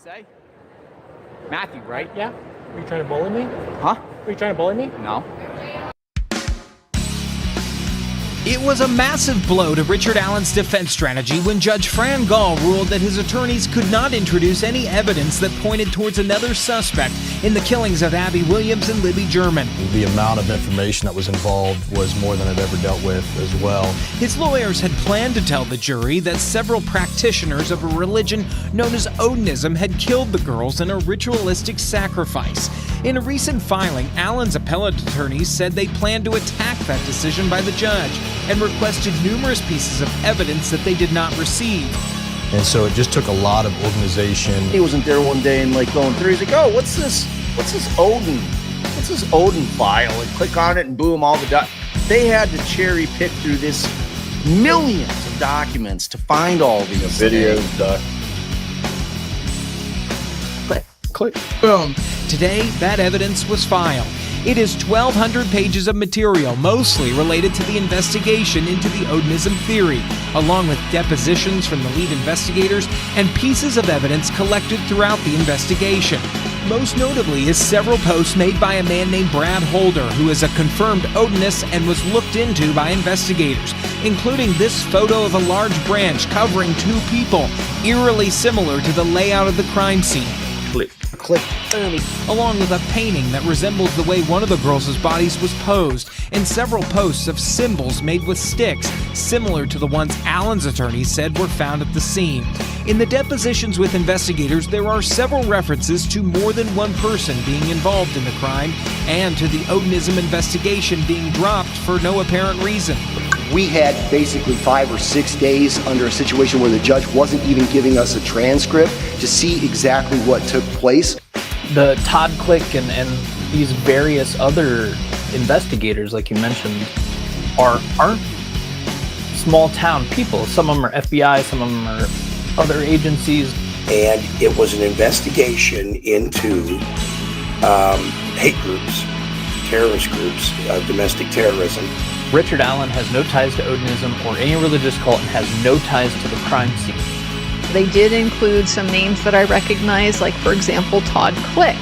say? Matthew, right? Yeah. Were you trying to bully me? Huh? Were you trying to bully me? No. It was a massive blow to Richard Allen's defense strategy when Judge Fran Gall ruled that his attorneys could not introduce any evidence that pointed towards another suspect in the killings of Abby Williams and Libby German. The amount of information that was involved was more than I'd ever dealt with as well. His lawyers had planned to tell the jury that several practitioners of a religion known as Odinism had killed the girls in a ritualistic sacrifice. In a recent filing, Allen's appellate attorneys said they planned to attack that decision by the judge and requested numerous pieces of evidence that they did not receive. And so it just took a lot of organization. He wasn't there one day and going through. He's like, oh, what's this Odin? What's this Odin file? And click on it and boom, all the they had to cherry pick through this millions of documents to find all these Videos, Click. Boom. Today, that evidence was filed. It is 1,200 pages of material, mostly related to the investigation into the Odinism theory, along with depositions from the lead investigators and pieces of evidence collected throughout the investigation. Most notably is several posts made by a man named Brad Holder, who is a confirmed Odinist and was looked into by investigators, including this photo of a large branch covering two people, eerily similar to the layout of the crime scene. Click. Along with a painting that resembles the way one of the girls' bodies was posed, and several posts of symbols made with sticks, similar to the ones Allen's attorneys said were found at the scene. In the depositions with investigators, there are several references to more than one person being involved in the crime, and to the Odinism investigation being dropped for no apparent reason. We had basically 5 or 6 days under a situation where the judge wasn't even giving us a transcript to see exactly what took place. The Todd Click and these various other investigators, like you mentioned, aren't small town people. Some of them are FBI, some of them are other agencies. And it was an investigation into hate groups, terrorist groups, domestic terrorism. Richard Allen has no ties to Odinism or any religious cult and has no ties to the crime scene. They did include some names that I recognize, like, for example, Todd Click.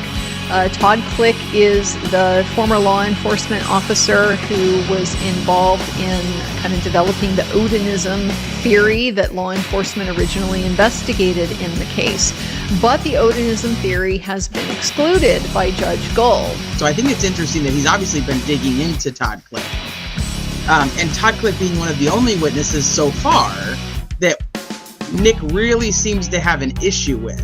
Todd Click is the former law enforcement officer who was involved in kind of developing the Odinism theory that law enforcement originally investigated in the case. But the Odinism theory has been excluded by Judge Gold. So I think it's interesting that he's obviously been digging into Todd Click. And Todd Click being one of the only witnesses so far that Nick really seems to have an issue with.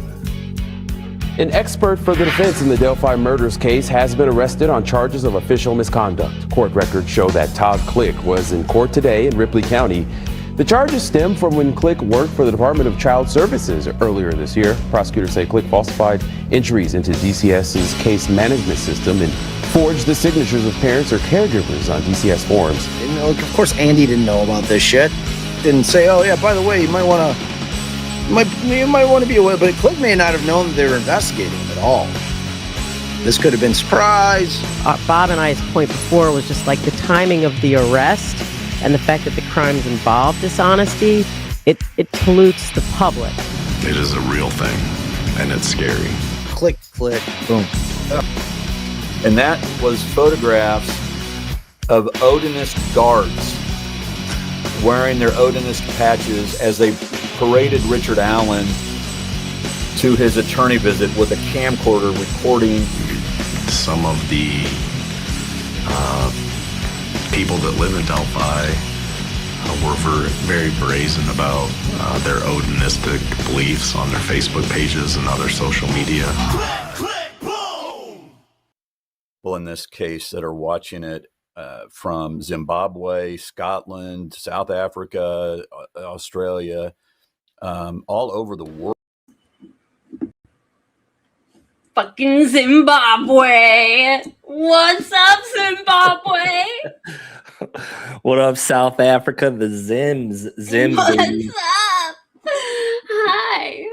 An expert for the defense in the Delphi murders case has been arrested on charges of official misconduct. Court records show that Todd Click was in court today in Ripley County. The charges stem from when Click worked for the Department of Child Services earlier this year. Prosecutors say Click falsified entries into DCS's case management system and forged the signatures of parents or caregivers on DCS forms. And, of course, Andy didn't know about this shit. Didn't say, oh yeah, by the way, you might want to be aware. But Click may not have known that they were investigating him at all. This could have been surprise. Bob and I's point before was just like the timing of the arrest and the fact that the crimes involve dishonesty. It pollutes the public. It is a real thing, and it's scary. Click, boom. And that was photographs of Odinist guards wearing their Odinist patches as they paraded Richard Allen to his attorney visit with a camcorder recording. Some of the people that live in Delphi were very brazen about their Odinistic beliefs on their Facebook pages and other social media. People in this case that are watching it from Zimbabwe, Scotland, South Africa, Australia, all over the world. Fucking Zimbabwe! What's up, Zimbabwe? What up, South Africa? The Zims. What's Baby. up? Hi.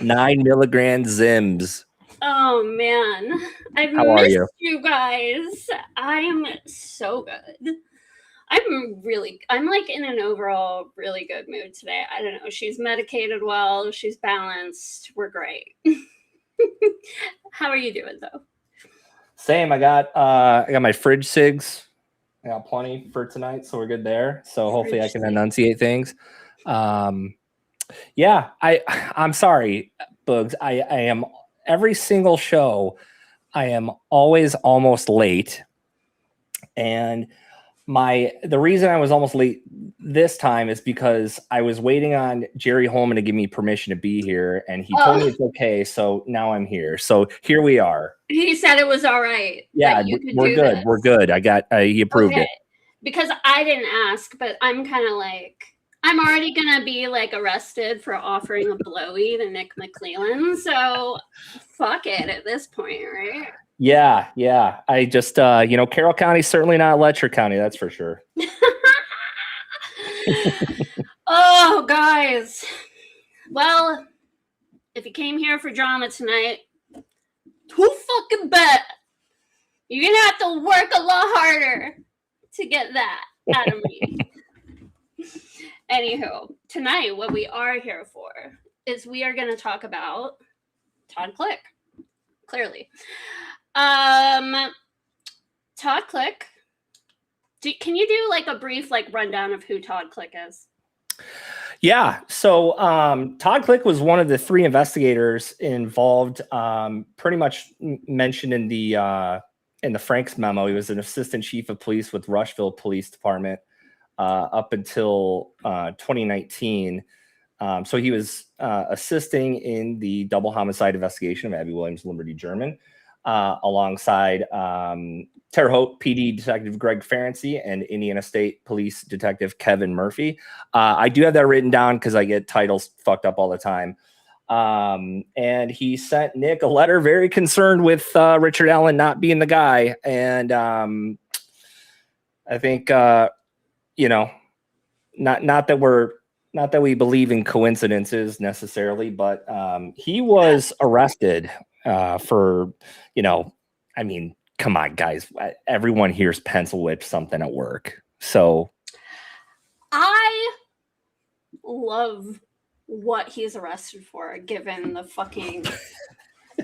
9 milligram Zims. Oh man, I've How are missed you? you guys. I'm so good. I'm like in an overall really good mood today. I don't know. She's medicated well. She's balanced. We're great. How are you doing though? Same. I got my fridge cigs. I got plenty for tonight, so we're good there. So hopefully I can enunciate things. Yeah, I'm sorry, Bugs. I am every single show. I am always almost late, and the reason I was almost late this time is because I was waiting on Jerry Holman to give me permission to be here, and he told me it's okay. So now I'm here. So here we are. He said it was all right. Yeah, we're good. We're good. He approved it. Because I didn't ask, but I'm kind of like, I'm already gonna be like arrested for offering a blowy to Nick McClellan. So fuck it at this point, right? Yeah. I just, Carroll County's certainly not Letcher County. That's for sure. Oh, guys. Well, if you came here for drama tonight, who fucking bet? You're gonna have to work a lot harder to get that out of me. Anywho, tonight what we are here for is we are going to talk about Todd Click. Clearly. Todd Click. Can you do like a brief rundown of who Todd Click is? Yeah. So Todd Click was one of the 3 investigators involved, pretty much mentioned in the Franks memo. He was an assistant chief of police with Rushville Police Department up until 2019. So he was assisting in the double homicide investigation of Abby Williams, Liberty German, alongside Terre Haute PD Detective Greg Ferenczi and Indiana State Police Detective Kevin Murphy. I do have that written down because I get titles fucked up all the time. And he sent Nick a letter very concerned with Richard Allen not being the guy. And I think, not that we believe in coincidences necessarily, but he was arrested for, come on, guys. Everyone here's pencil whipped something at work. So I love what he's arrested for, given the fucking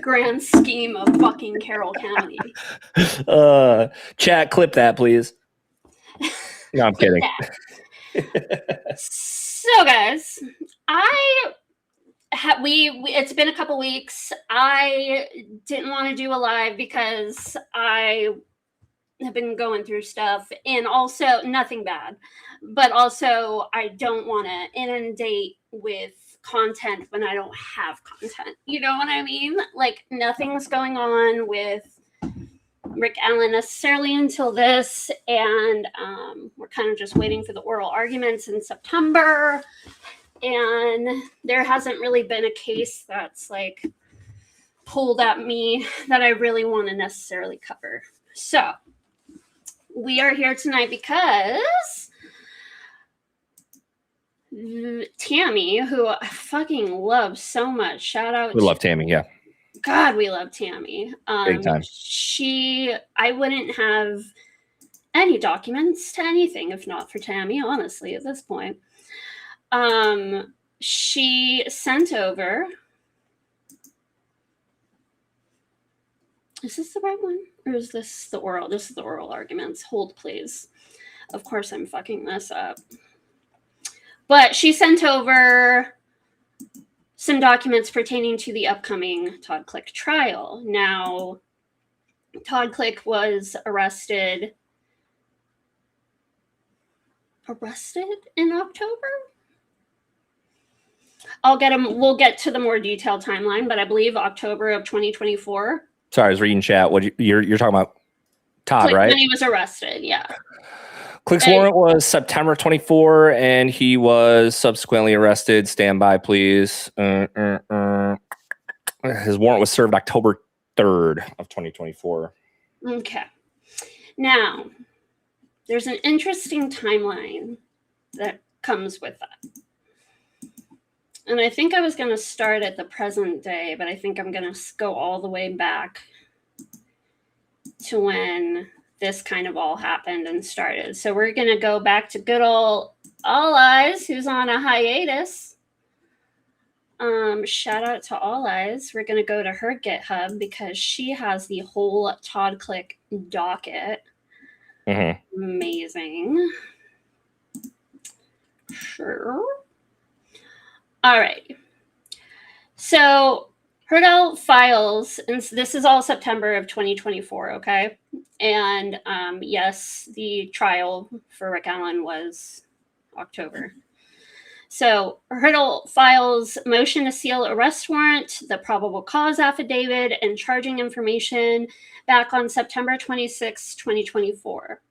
grand scheme of fucking Carroll County. Chat, clip that, please. No, I'm kidding. So, guys, it's been a couple weeks. I didn't want to do a live because I have been going through stuff, and also nothing bad, but also I don't want to inundate with content when I don't have content. You know what I mean? Like, nothing's going on with Rick Allen necessarily until this, and we're kind of just waiting for the oral arguments in September, and there hasn't really been a case that's like pulled at me that I really want to necessarily cover. So we are here tonight because Tammy, who I fucking love so much, shout out. We love Tammy, yeah. God, we love Tammy. Big time. I wouldn't have any documents to anything if not for Tammy, honestly, at this point. She sent over. Is this the right one? Or is this the oral? This is the oral arguments. Hold, please. Of course, I'm fucking this up. But she sent over some documents pertaining to the upcoming Todd Click trial. Now, Todd Click was arrested in October? We'll get to the more detailed timeline, but I believe October of 2024. Sorry, I was reading chat. You're talking about Todd, Click, right? when he was arrested, yeah. Click's warrant was September 24, and he was subsequently arrested. Stand by, please. His warrant was served October 3rd of 2024. Okay. Now, there's an interesting timeline that comes with that. And I think I was going to start at the present day, but I think I'm going to go all the way back to when this kind of all happened and started. So we're going to go back to good old All Eyes, who's on a hiatus. Shout out to All Eyes. We're going to go to her GitHub because she has the whole Todd Click docket. Amazing. Sure. All right. So Hurdle files, and this is all September of 2024, okay? And yes, the trial for Rick Allen was October. So Hurdle files motion to seal arrest warrant, the probable cause affidavit, and charging information back on September 26, 2024.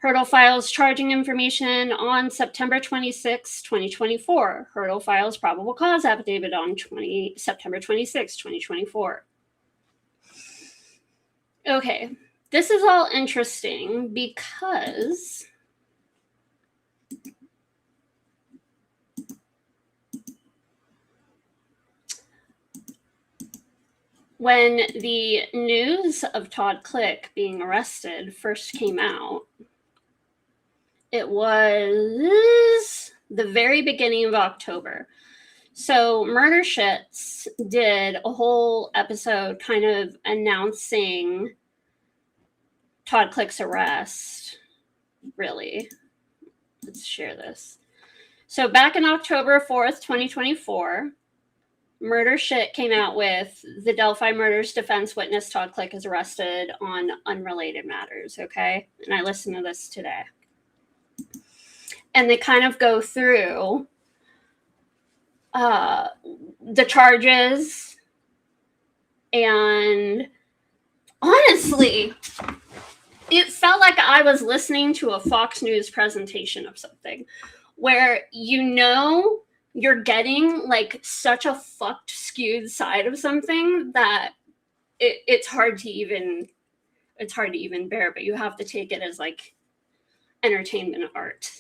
Hurdle files charging information on September 26, 2024. Hurdle files probable cause affidavit on September 26, 2024. Okay, this is all interesting because when the news of Todd Click being arrested first came out, it was the very beginning of October. So Murder Shits did a whole episode kind of announcing Todd Click's arrest, really. Let's share this. So back in October 4th, 2024, Murder Shit came out with the Delphi murders defense witness Todd Click is arrested on unrelated matters, okay? And I listened to this today. And they kind of go through the charges, and honestly, it felt like I was listening to a Fox News presentation of something where you're getting like such a fucked, skewed side of something that it's hard to even bear, but you have to take it as like entertainment art,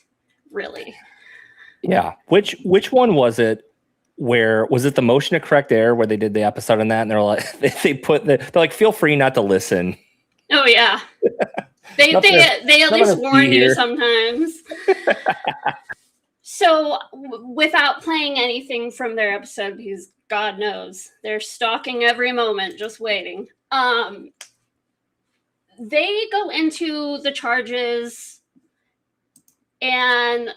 really. Yeah. Which one was it? Where was it? The motion to correct error where they did the episode on that, and they're like they're like, feel free not to listen. Oh yeah, they at least warn you sometimes. So without playing anything from their episode, because God knows they're stalking every moment, just waiting. They go into the charges, and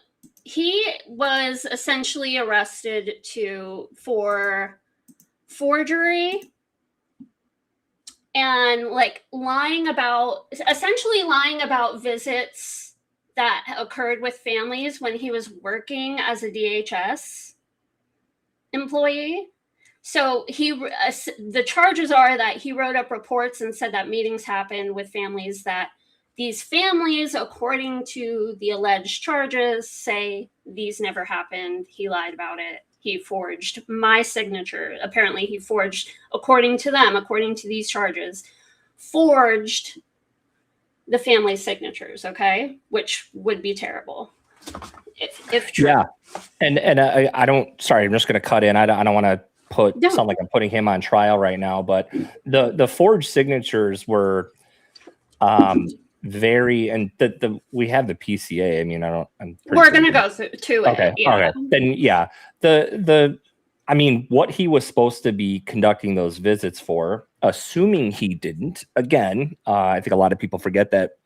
he was essentially arrested for forgery and like lying about visits that occurred with families when he was working as a DHS employee. So the charges are that he wrote up reports and said that meetings happened with families that these families, according to the alleged charges, say these never happened. He lied about it. He forged my signature. Apparently he forged, according to them, according to these charges, forged the family signatures, okay? Which would be terrible if true. Yeah. And I don't, sorry, I'm just going to cut in. I don't want to sound like I'm putting him on trial right now, but the forged signatures were very, and we have the PCA. I mean, we're going to go to it. Okay. Yeah. Okay. Then yeah, I mean, what he was supposed to be conducting those visits for, assuming he didn't, again, I think a lot of people forget that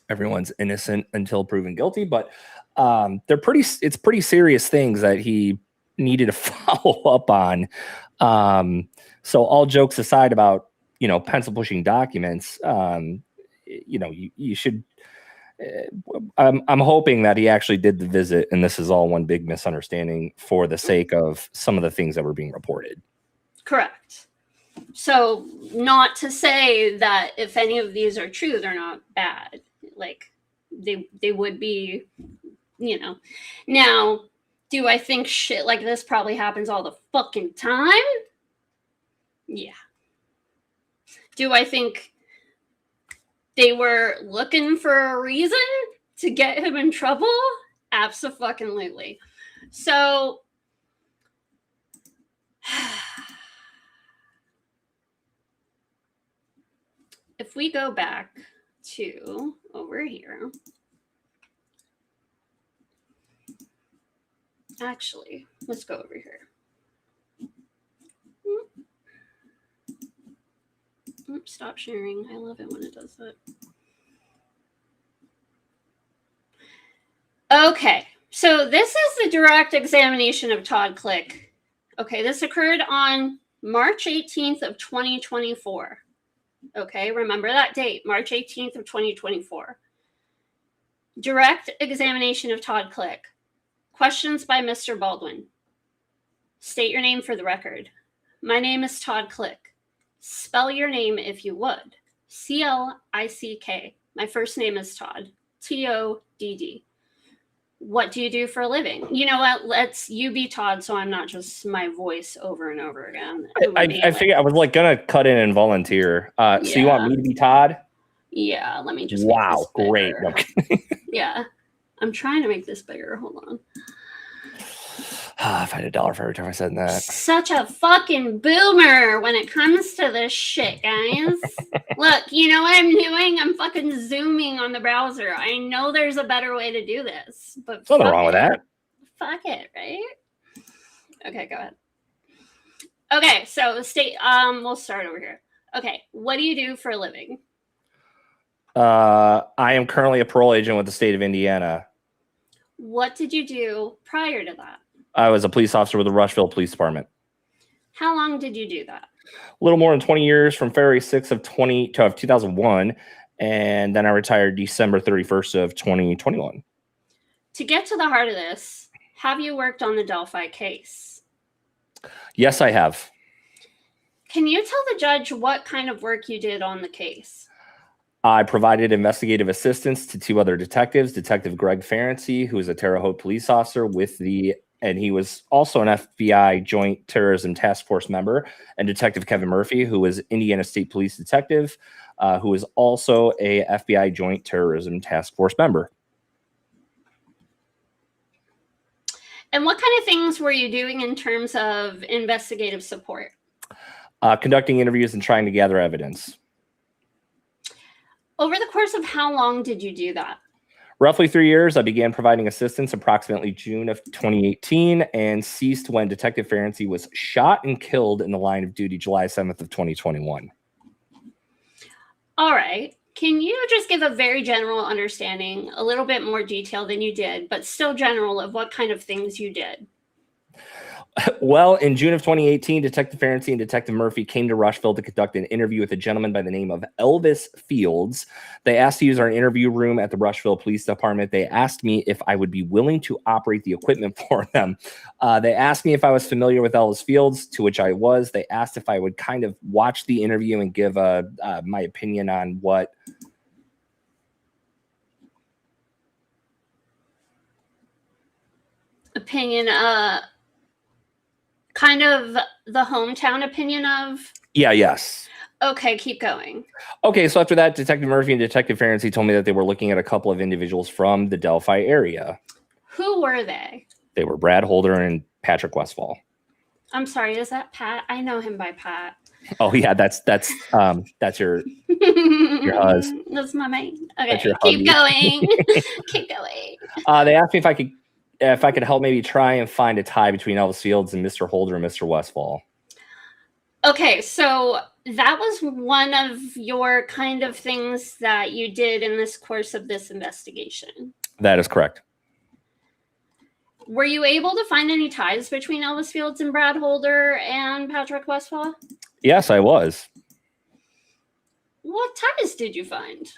everyone's innocent until proven guilty, but it's pretty serious things that he needed to follow up on. So all jokes aside about, pencil pushing documents, you should, I'm hoping that he actually did the visit and this is all one big misunderstanding for the sake of some of the things that were being reported. Correct. So not to say that if any of these are true, they're not bad. Like they would be, Now, do I think shit like this probably happens all the fucking time? Yeah. Do I think they were looking for a reason to get him in trouble? Abso-fucking-lutely. So if we go back to over here, actually, let's go over here. Oops, stop sharing. I love it when it does that. Okay, so this is the direct examination of Todd Click. Okay, this occurred on March 18th of 2024. Okay, remember that date, March 18th of 2024. Direct examination of Todd Click. Questions by Mr. Baldwin. State your name for the record. My name is Todd Click. Spell your name if you would. C-L-I-C-K. My first name is Todd. T-O-D-D. What do you do for a living? You know what? Let's you be Todd, so I'm not just my voice over and over again. I figured I was like gonna cut in and volunteer. So you want me to be Todd? Yeah, let me just. Wow, great. Okay. Yeah, I'm trying to make this bigger. Hold on. If I had $1 for every time I said that. Such a fucking boomer when it comes to this shit, guys. Look, you know what I'm doing? I'm fucking zooming on the browser. I know there's a better way to do this, but There's nothing wrong with that. Fuck it, right? Okay, go ahead. Okay, so we'll start over here. Okay, what do you do for a living? I am currently a parole agent with the state of Indiana. What did you do prior to that? I was a police officer with the Rushville Police Department. How long did you do that? A little more than 20 years, from February 6th of 2001, and then I retired December 31st of 2021. To get to the heart of this, have you worked on the Delphi case? Yes, I have. Can you tell the judge what kind of work you did on the case? I provided investigative assistance to 2 other detectives, Detective Greg Ferenczi, who is a Terre Haute police officer and he was also an FBI Joint Terrorism Task Force member, and Detective Kevin Murphy, who was Indiana State Police detective, who is also a FBI Joint Terrorism Task Force member. And what kind of things were you doing in terms of investigative support? Conducting interviews and trying to gather evidence. Over the course of how long did you do that? Roughly 3 years. I began providing assistance approximately June of 2018 and ceased when Detective Ferenczi was shot and killed in the line of duty July 7th of 2021. All right. Can you just give a very general understanding, a little bit more detail than you did, but still general, of what kind of things you did? Well, in June of 2018, Detective Ferenczi and Detective Murphy came to Rushville to conduct an interview with a gentleman by the name of Elvis Fields. They asked to use our interview room at the Rushville Police Department. They asked me if I would be willing to operate the equipment for them. They asked me if I was familiar with Elvis Fields, to which I was. They asked if I would kind of watch the interview and give my opinion on what... Kind of the hometown opinion of? Yes. Okay, keep going. Okay, so after that, Detective Murphy and Detective Ferenczi told me that they were looking at a couple of individuals from the Delphi area. Who were they? They were Brad Holder and Patrick Westfall. I'm sorry, is that Pat? I know him by Pat. Oh yeah, that's your hus. That's my mate. Okay, That's your keep hubby. going. Keep going. They asked me if I could help maybe try and find a tie between Elvis Fields and Mr. Holder and Mr. Westfall. Okay, so that was one of your kind of things that you did in this course of this investigation. That is correct. Were you able to find any ties between Elvis Fields and Brad Holder and Patrick Westfall? Yes, I was. What ties did you find?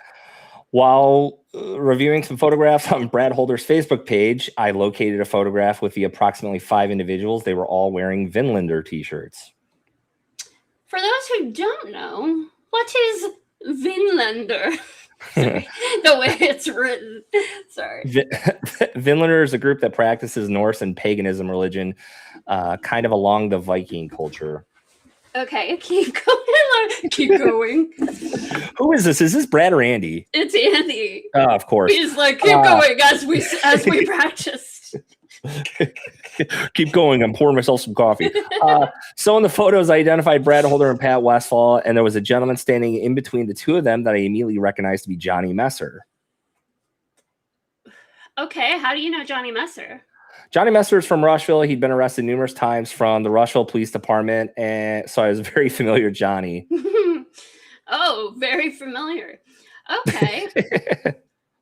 While reviewing some photographs on Brad Holder's Facebook page, I located a photograph with the approximately 5 individuals. They were all wearing Vinlander t-shirts. For those who don't know, what is Vinlander? Sorry, the way it's written. Sorry. Vinlander is a group that practices Norse and paganism religion, kind of along the Viking culture. Okay, keep going. Keep going. Who is this? Is this Brad or Andy? It's Andy. Of course. He's like, keep going as we practiced. Keep going. I'm pouring myself some coffee. So in the photos, I identified Brad Holder and Pat Westfall, and there was a gentleman standing in between the two of them that I immediately recognized to be Johnny Messer. Okay, how do you know Johnny Messer? Johnny Messer is from Rushville. He'd been arrested numerous times from the Rushville Police Department, and so I was very familiar with Johnny. Oh, very familiar. Okay.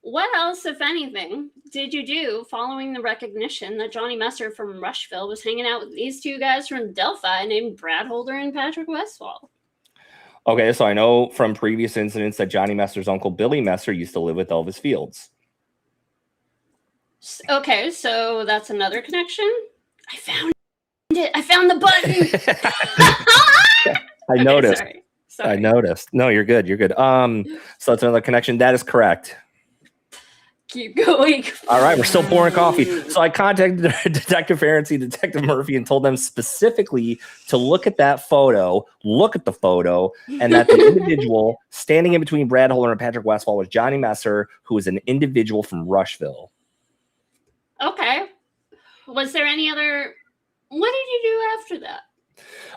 What else, if anything, did you do following the recognition that Johnny Messer from Rushville was hanging out with these two guys from Delphi named Brad Holder and Patrick Westfall? Okay, so I know from previous incidents that Johnny Messer's uncle Billy Messer used to live with Elvis Fields. Okay, so that's another connection. I found it. I found the button. I noticed. Sorry. I noticed. No, you're good. You're good. So that's another connection. That is correct. Keep going. All right, we're still pouring coffee. So I contacted Detective Ferency, Detective Murphy, and told them specifically to look at that photo, and that the individual standing in between Brad Holder and Patrick Westfall was Johnny Messer, who was an individual from Rushville. Okay. Was there any other... What did you do after that?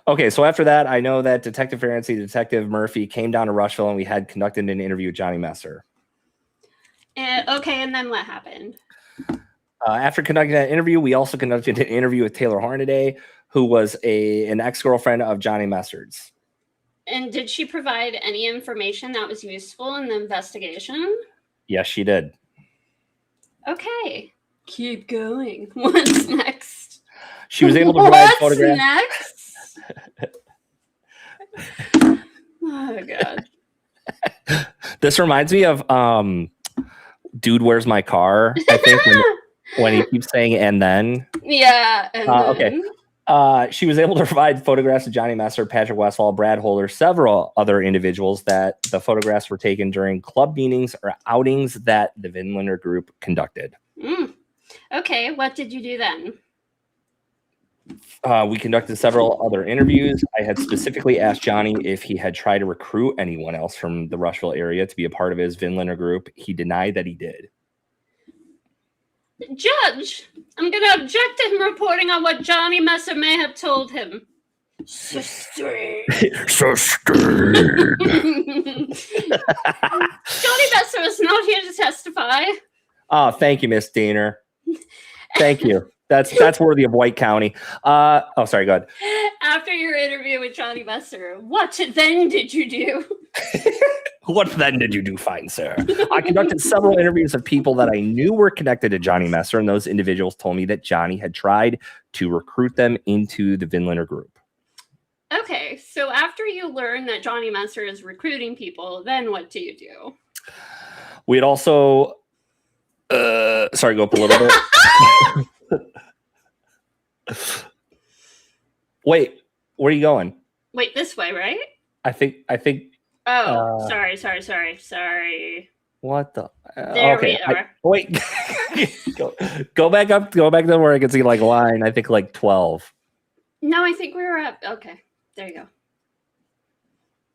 Okay, so after that, I know that Detective Ferency, Detective Murphy came down to Rushville, and we had conducted an interview with Johnny Messer. Okay, and then what happened? After conducting that interview, we also conducted an interview with Taylor Hornaday, who was an ex-girlfriend of Johnny Messer's. And did she provide any information that was useful in the investigation? Yes, she did. Okay, keep going. What's next? She was able to provide photographs. Next? Oh, God. This reminds me of Dude, Where's My Car? I think when he keeps saying and then. Yeah. And then. Okay. She was able to provide photographs of Johnny Messer, Patrick Westfall, Brad Holder, several other individuals that the photographs were taken during club meetings or outings that the Vinlander group conducted. Okay. What did you do then? We conducted several other interviews. I had specifically asked Johnny if he had tried to recruit anyone else from the Rushville area to be a part of his Vinlander group. He denied that he did. Judge, I'm going to object to him reporting on what Johnny Messer may have told him. Sister. Sister. Johnny Messer is not here to testify. Oh, thank you, Miss Diener. Thank you. That's worthy of White County. Sorry, go ahead. After your interview with Johnny Messer, what then did you do? What then did you do, fine sir? I conducted several interviews of people that I knew were connected to Johnny Messer, and those individuals told me that Johnny had tried to recruit them into the Vinlander group. Okay, so after you learn that Johnny Messer is recruiting people, then what do you do? We had also... sorry, go up a little bit. Wait, where are you going? Wait, this way, right? I think. Oh, sorry. What the? There okay. we are. Wait, go back up. Go back to where I can see like line. I think like 12. No, I think we were up. Okay, there you go.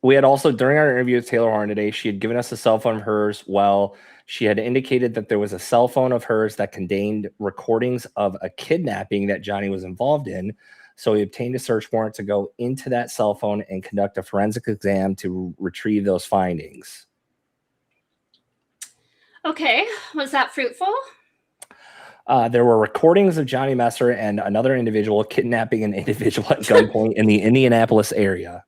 We had also, during our interview with Taylor Hornaday, she had given us a cell phone of hers. Well, she had indicated that there was a cell phone of hers that contained recordings of a kidnapping that Johnny was involved in. So we obtained a search warrant to go into that cell phone and conduct a forensic exam to retrieve those findings. Okay, was that fruitful? There were recordings of Johnny Messer and another individual kidnapping an individual at gunpoint in the Indianapolis area.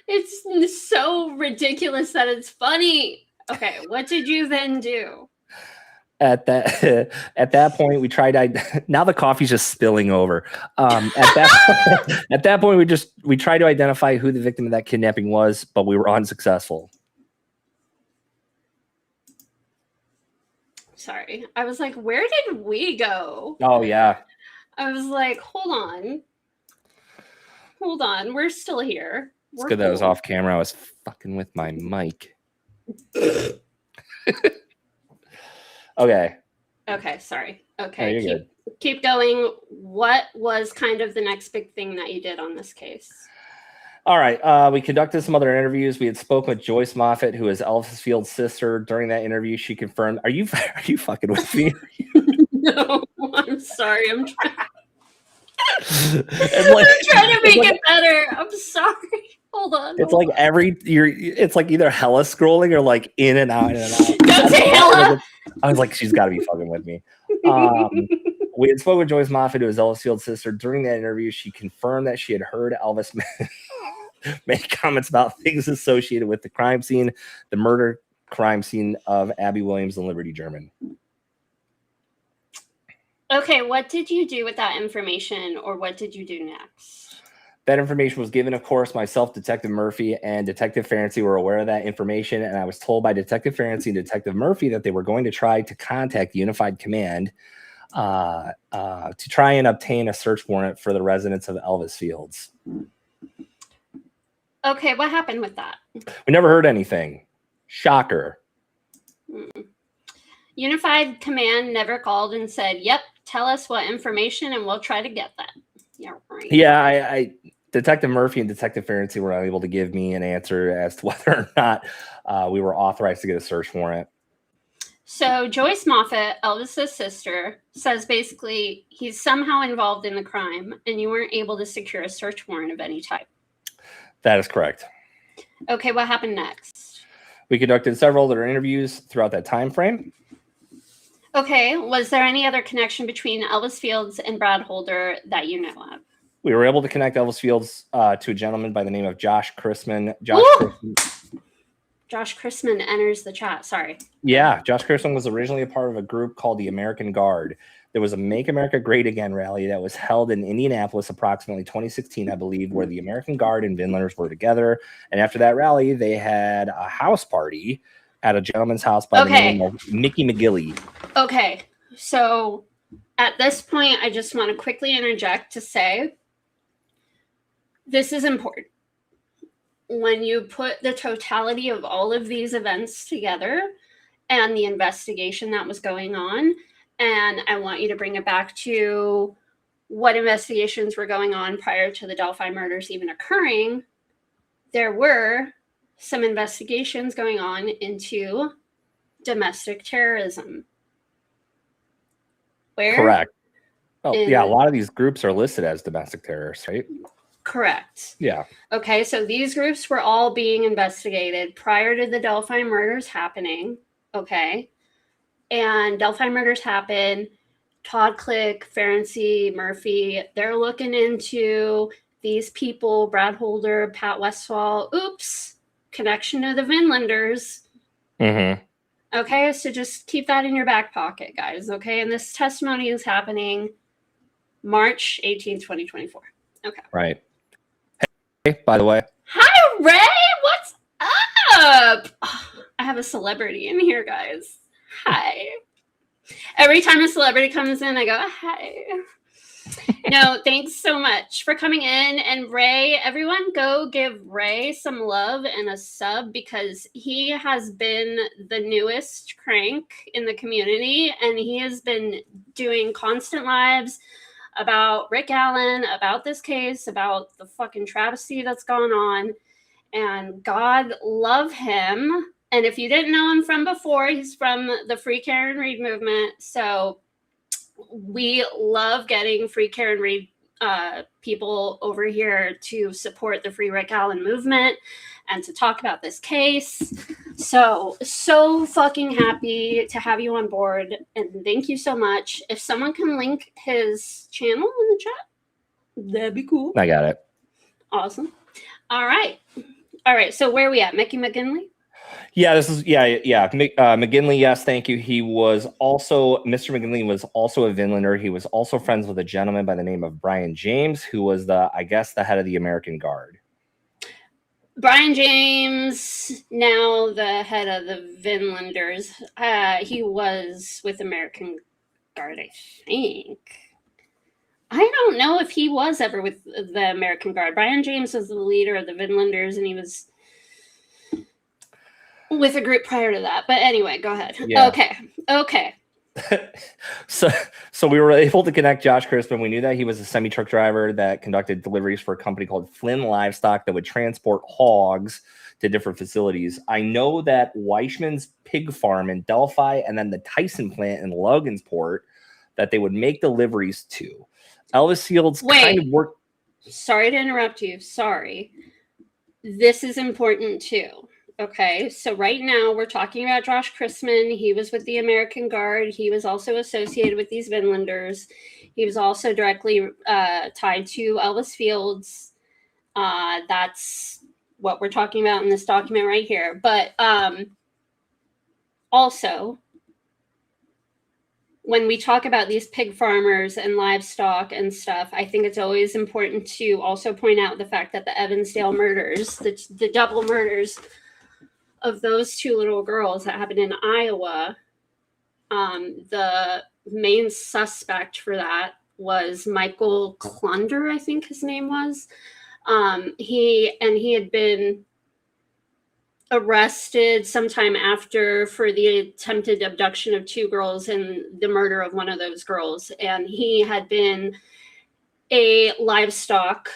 It's so ridiculous that it's funny. Okay, what did you then do? At that point, we tried. Now the coffee's just spilling over. At that point, we tried to identify who the victim of that kidnapping was, but we were unsuccessful. Sorry, I was like, where did we go? Oh yeah. I was like, hold on, we're still here. It's good that I was off camera. I was fucking with my mic. Okay. Okay, sorry. Okay, No, you're good. Keep going. What was kind of the next big thing that you did on this case? All right. We conducted some other interviews. We had spoken with Joyce Moffett, who is Elvis Field's sister. During that interview, she confirmed. Are you fucking with me? No, I'm sorry. I'm trying. I'm trying to make it better. I'm sorry. Hold on. It's like it's like either hella scrolling or like in and out. Don't say hella. I was like, she's got to be fucking with me. We had spoken with Joyce Moffett, who is Elvis Field's sister. During that interview, she confirmed that she had heard Elvis make comments about things associated with the crime scene, the murder crime scene of Abby Williams and Liberty German. Okay, what did you do with that information, or what did you do next? That information was given, of course, myself, Detective Murphy, and Detective Ferenczi were aware of that information, and I was told by Detective Ferenczi and Detective Murphy that they were going to try to contact Unified Command to try and obtain a search warrant for the residents of Elvis Fields. Okay, what happened with that? We never heard anything. Shocker. Unified Command never called and said, yep, tell us what information and we'll try to get that. Yeah, right. Yeah, I Detective Murphy and Detective Ferenczi were unable to give me an answer as to whether or not we were authorized to get a search warrant. So Joyce Moffat, Elvis's sister, says basically he's somehow involved in the crime and you weren't able to secure a search warrant of any type. That is correct. Okay, what happened next? We conducted several other interviews throughout that time frame. Okay, was there any other connection between Elvis Fields and Brad Holder that you know of? We were able to connect Elvis Fields to a gentleman by the name of Josh Chrisman. Josh Chrisman enters the chat. Sorry. Yeah, Josh Chrisman was originally a part of a group called the American Guard. There was a Make America Great Again rally that was held in Indianapolis approximately 2016, I believe, where the American Guard and Vinlanders were together. And after that rally, they had a house party at a gentleman's house by the name of Mickey McGilly. Okay, so at this point, I just want to quickly interject to say this is important. When you put the totality of all of these events together and the investigation that was going on, and I want you to bring it back to what investigations were going on prior to the Delphi murders even occurring, there were some investigations going on into domestic terrorism. Where? Correct. Oh, yeah, a lot of these groups are listed as domestic terrorists, right? Correct. Yeah. Okay, so these groups were all being investigated prior to the Delphi murders happening. Okay. And Delphi murders happen. Todd Click, Ferenczi, Murphy, they're looking into these people, Brad Holder, Pat Westfall. Oops. Connection to the Vinlanders. Mm-hmm. Okay, so just keep that in your back pocket, guys. Okay, and this testimony is happening March 18th, 2024. Okay. Right. Hey, by the way. Hi, Ray. What's up? Oh, I have a celebrity in here, guys. Hi. Every time a celebrity comes in, I go, hi. No, thanks so much for coming in. And Ray, everyone go give Ray some love and a sub because he has been the newest crank in the community and he has been doing constant lives about Rick Allen, about this case, about the fucking travesty that's gone on. And God love him. And if you didn't know him from before, he's from the Free Karen Read movement. So we love getting Free Karen Read people over here to support the Free Rick Allen movement and to talk about this case. So fucking happy to have you on board. And thank you so much. If someone can link his channel in the chat, that'd be cool. I got it. Awesome. All right. So where are we at? Mickey McGinley? Yeah, this is McGinley. Yes, thank you. He was also Mr. McGinley was also a Vinlander. He was also friends with a gentleman by the name of Brian James, who was the head of the American Guard. Brian James, now the head of the Vinlanders. He was with American Guard, I think. I don't know if he was ever with the American Guard. Brian James was the leader of the Vinlanders, and he was with a group prior to that. But anyway, go ahead. Yeah. Okay. So we were able to connect Josh Crispin. We knew that he was a semi-truck driver that conducted deliveries for a company called Flynn Livestock that would transport hogs to different facilities. I know that Weishman's pig farm in Delphi and then the Tyson plant in Logansport that they would make deliveries to. Elvis Fields kind of worked. Sorry to interrupt you. Sorry. This is important too. Okay, so right now we're talking about Josh Chrisman. He was with the American Guard. He was also associated with these Vinlanders. He was also directly tied to Elvis Fields. That's what we're talking about in this document right here. But also, when we talk about these pig farmers and livestock and stuff, I think it's always important to also point out the fact that the Evansdale murders, the double murders of those two little girls that happened in Iowa, the main suspect for that was Michael Klunder, I think his name was. He had been arrested sometime after for the attempted abduction of two girls and the murder of one of those girls. And he had been a livestock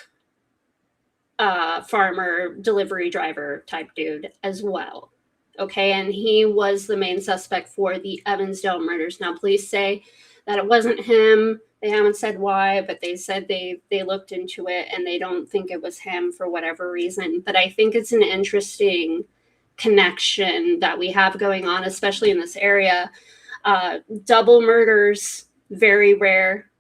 farmer, delivery driver type dude as well. Okay, and he was the main suspect for the Evansdale murders. Now, police say that it wasn't him. They haven't said why, but they said they looked into it and they don't think it was him for whatever reason. But I think it's an interesting connection that we have going on, especially in this area. Double murders, very rare.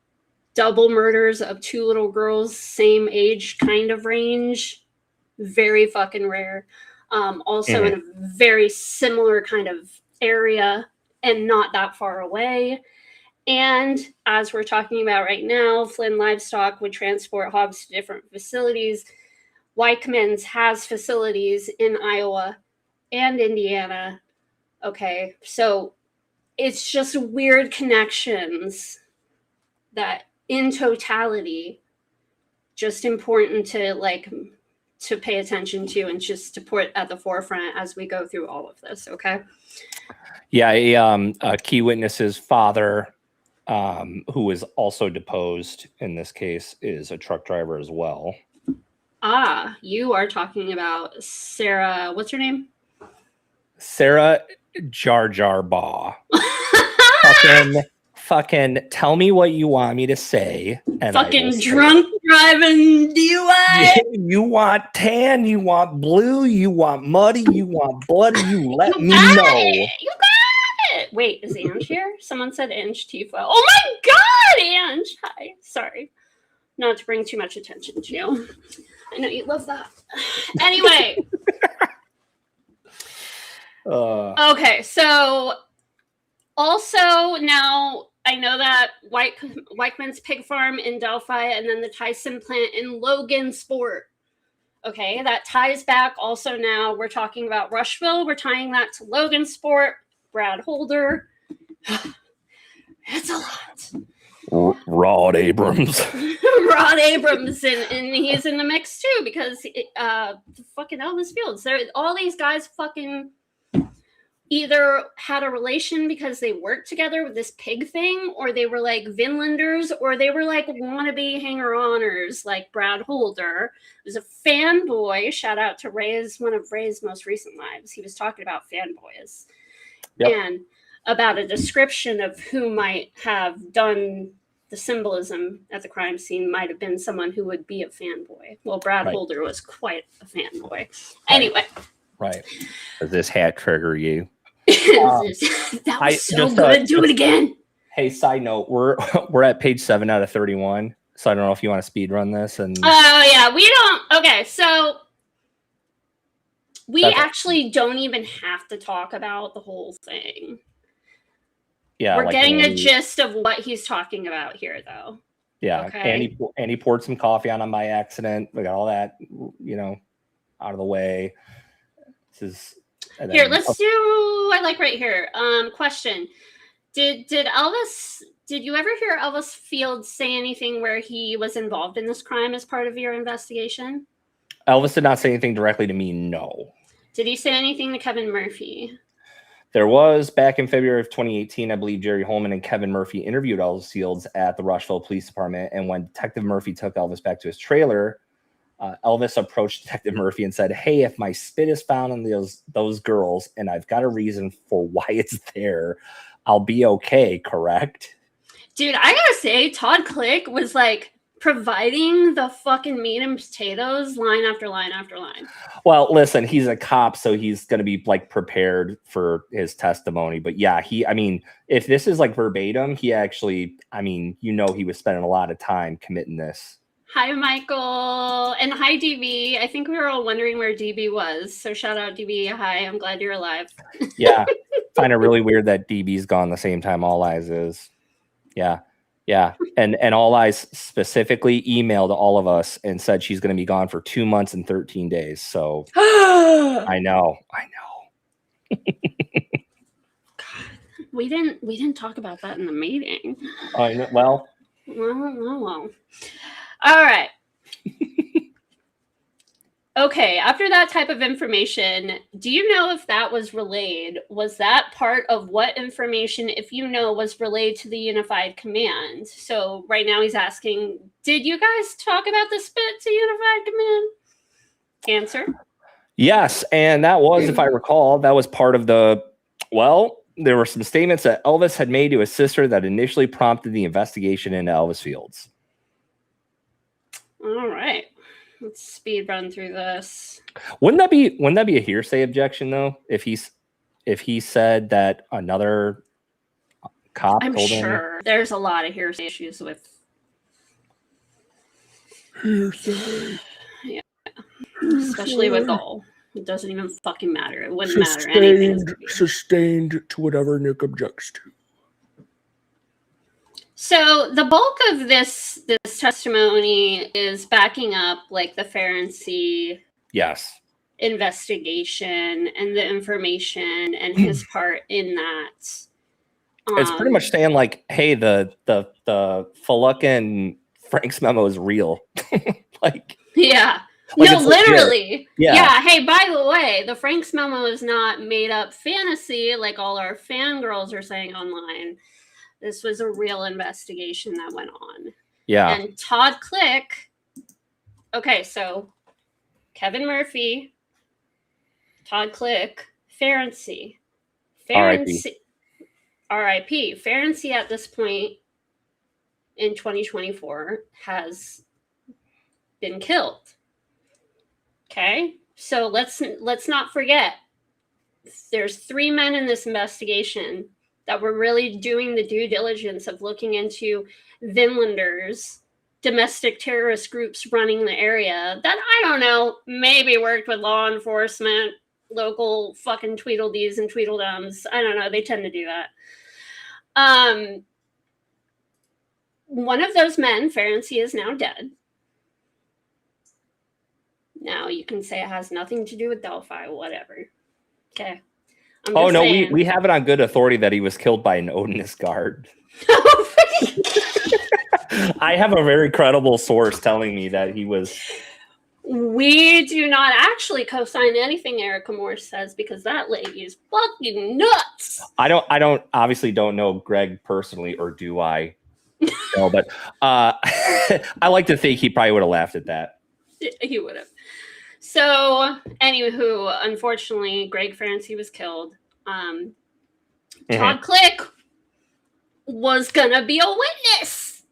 Double murders of two little girls, same age kind of range, very fucking rare. Also in a very similar kind of area and not that far away. And as we're talking about right now, Flynn Livestock would transport hogs to different facilities. Weichmann's has facilities in Iowa and Indiana. Okay, so it's just weird connections that in totality, just important to pay attention to and just to put at the forefront as we go through all of this, okay? Yeah, a key witness's father, who was also deposed in this case, is a truck driver as well. Ah, you are talking about Sarah, what's her name? Sarah Jar Jar Baugh. fucking tell me what you want me to say. And fucking drunk driving DUI. You want tan, you want blue, you want muddy, you want bloody, you let me know. You got it. Wait, is Ange here? Someone said Ange Tifa. Oh my God, Ange. Hi. Sorry. Not to bring too much attention to you. I know you love that. Anyway. Okay, so also now I know that Weichmann's pig farm in Delphi and then the Tyson plant in Logansport. Okay, that ties back also now. We're talking about Rushville. We're tying that to Logansport, Brad Holder. It's a lot. Rod Abrams. Rod Abrams, and he's in the mix too because fucking Elvis Fields. All these guys fucking either had a relation because they worked together with this pig thing, or they were like Vinlanders, or they were like wannabe hanger-oners like Brad Holder. He was a fanboy. Shout out to one of Ray's most recent lives. He was talking about fanboys. Yep. And about a description of who might have done the symbolism at the crime scene might have been someone who would be a fanboy. Well, Brad Holder was quite a fanboy. Anyway. Right. Does this hat trigger you? That was so good. Do it again. Hey, side note, we're at page 7 out of 31. So I don't know if you want to speed run this. And oh yeah, we don't. Okay, so we actually don't even have to talk about the whole thing. Yeah, we're getting the gist of what he's talking about here, though. Yeah, okay. and he poured some coffee on him by accident. We got all that, out of the way. This is here. Let's do. I like right here. Question: Did Elvis? Did you ever hear Elvis Fields say anything where he was involved in this crime as part of your investigation? Elvis did not say anything directly to me. No. Did he say anything to Kevin Murphy? There was, back in February of 2018, I believe Jerry Holman and Kevin Murphy interviewed Elvis Fields at the Rushville Police Department. And when Detective Murphy took Elvis back to his trailer, Elvis approached Detective Murphy and said, "Hey, if my spit is found on those girls and I've got a reason for why it's there, I'll be okay, correct?" Dude, I gotta say, Todd Click was like providing the fucking meat and potatoes line after line after line. Well, listen, he's a cop, so he's going to be like prepared for his testimony. But yeah, if this is like verbatim, he actually, he was spending a lot of time committing this. Hi, Michael. And hi, DB. I think we were all wondering where DB was. So shout out, DB. Hi, I'm glad you're alive. Yeah. Find it really weird that DB's gone the same time All Eyes is. Yeah. Yeah. And All Eyes specifically emailed all of us and said she's going to be gone for 2 months and 13 days. So I know. God, we didn't talk about that in the meeting. Well. All right. Okay, after that type of information, do you know if that was relayed? Was that part of what information, if you know, was relayed to the Unified Command? So right now he's asking, did you guys talk about the spit to Unified Command? Answer. Yes. And that was, if I recall, that was part of the, well, there were some statements that Elvis had made to his sister that initially prompted the investigation into Elvis Fields. All right. Let's speed run through this. Wouldn't that be a hearsay objection though? If he said that another cop I'm told him? sure there's a lot of hearsay issues with Hearsay. Yeah. Especially with all. It doesn't even fucking matter. It wouldn't matter anything. Sustained to whatever Nick objects to. So the bulk of this testimony is backing up like the Ferenczi investigation and the information and his part in that. It's pretty much saying like, hey, the fucking Frank's memo is real. Like, yeah. Like no, literally. Legit. Yeah. Yeah. Hey, by the way, the Frank's memo is not made up fantasy like all our fangirls are saying online. This was a real investigation that went on. Yeah. And Todd Click. Okay, so Kevin Murphy, Todd Click, Ferenczi. R.I.P. Ferenczi at this point in 2024 has been killed. Okay, so let's not forget. There's 3 men in this investigation that were really doing the due diligence of looking into Vinlanders, domestic terrorist groups running the area that, I don't know, maybe worked with law enforcement, local fucking Tweedledees and Tweedledums. I don't know. They tend to do that. One of those men, Ferenczi, is now dead. Now, you can say it has nothing to do with Delphi, whatever. Okay. Oh, no, we have it on good authority that he was killed by an Odinist guard. I have a very credible source telling me that he was... We do not actually co-sign anything Erica Moore says because that lady is fucking nuts. I obviously don't know Greg personally, or do I? No, but I like to think he probably would have laughed at that. He would have. So, anywho, unfortunately, Greg Ferenczi was killed. Todd Click was gonna be a witness.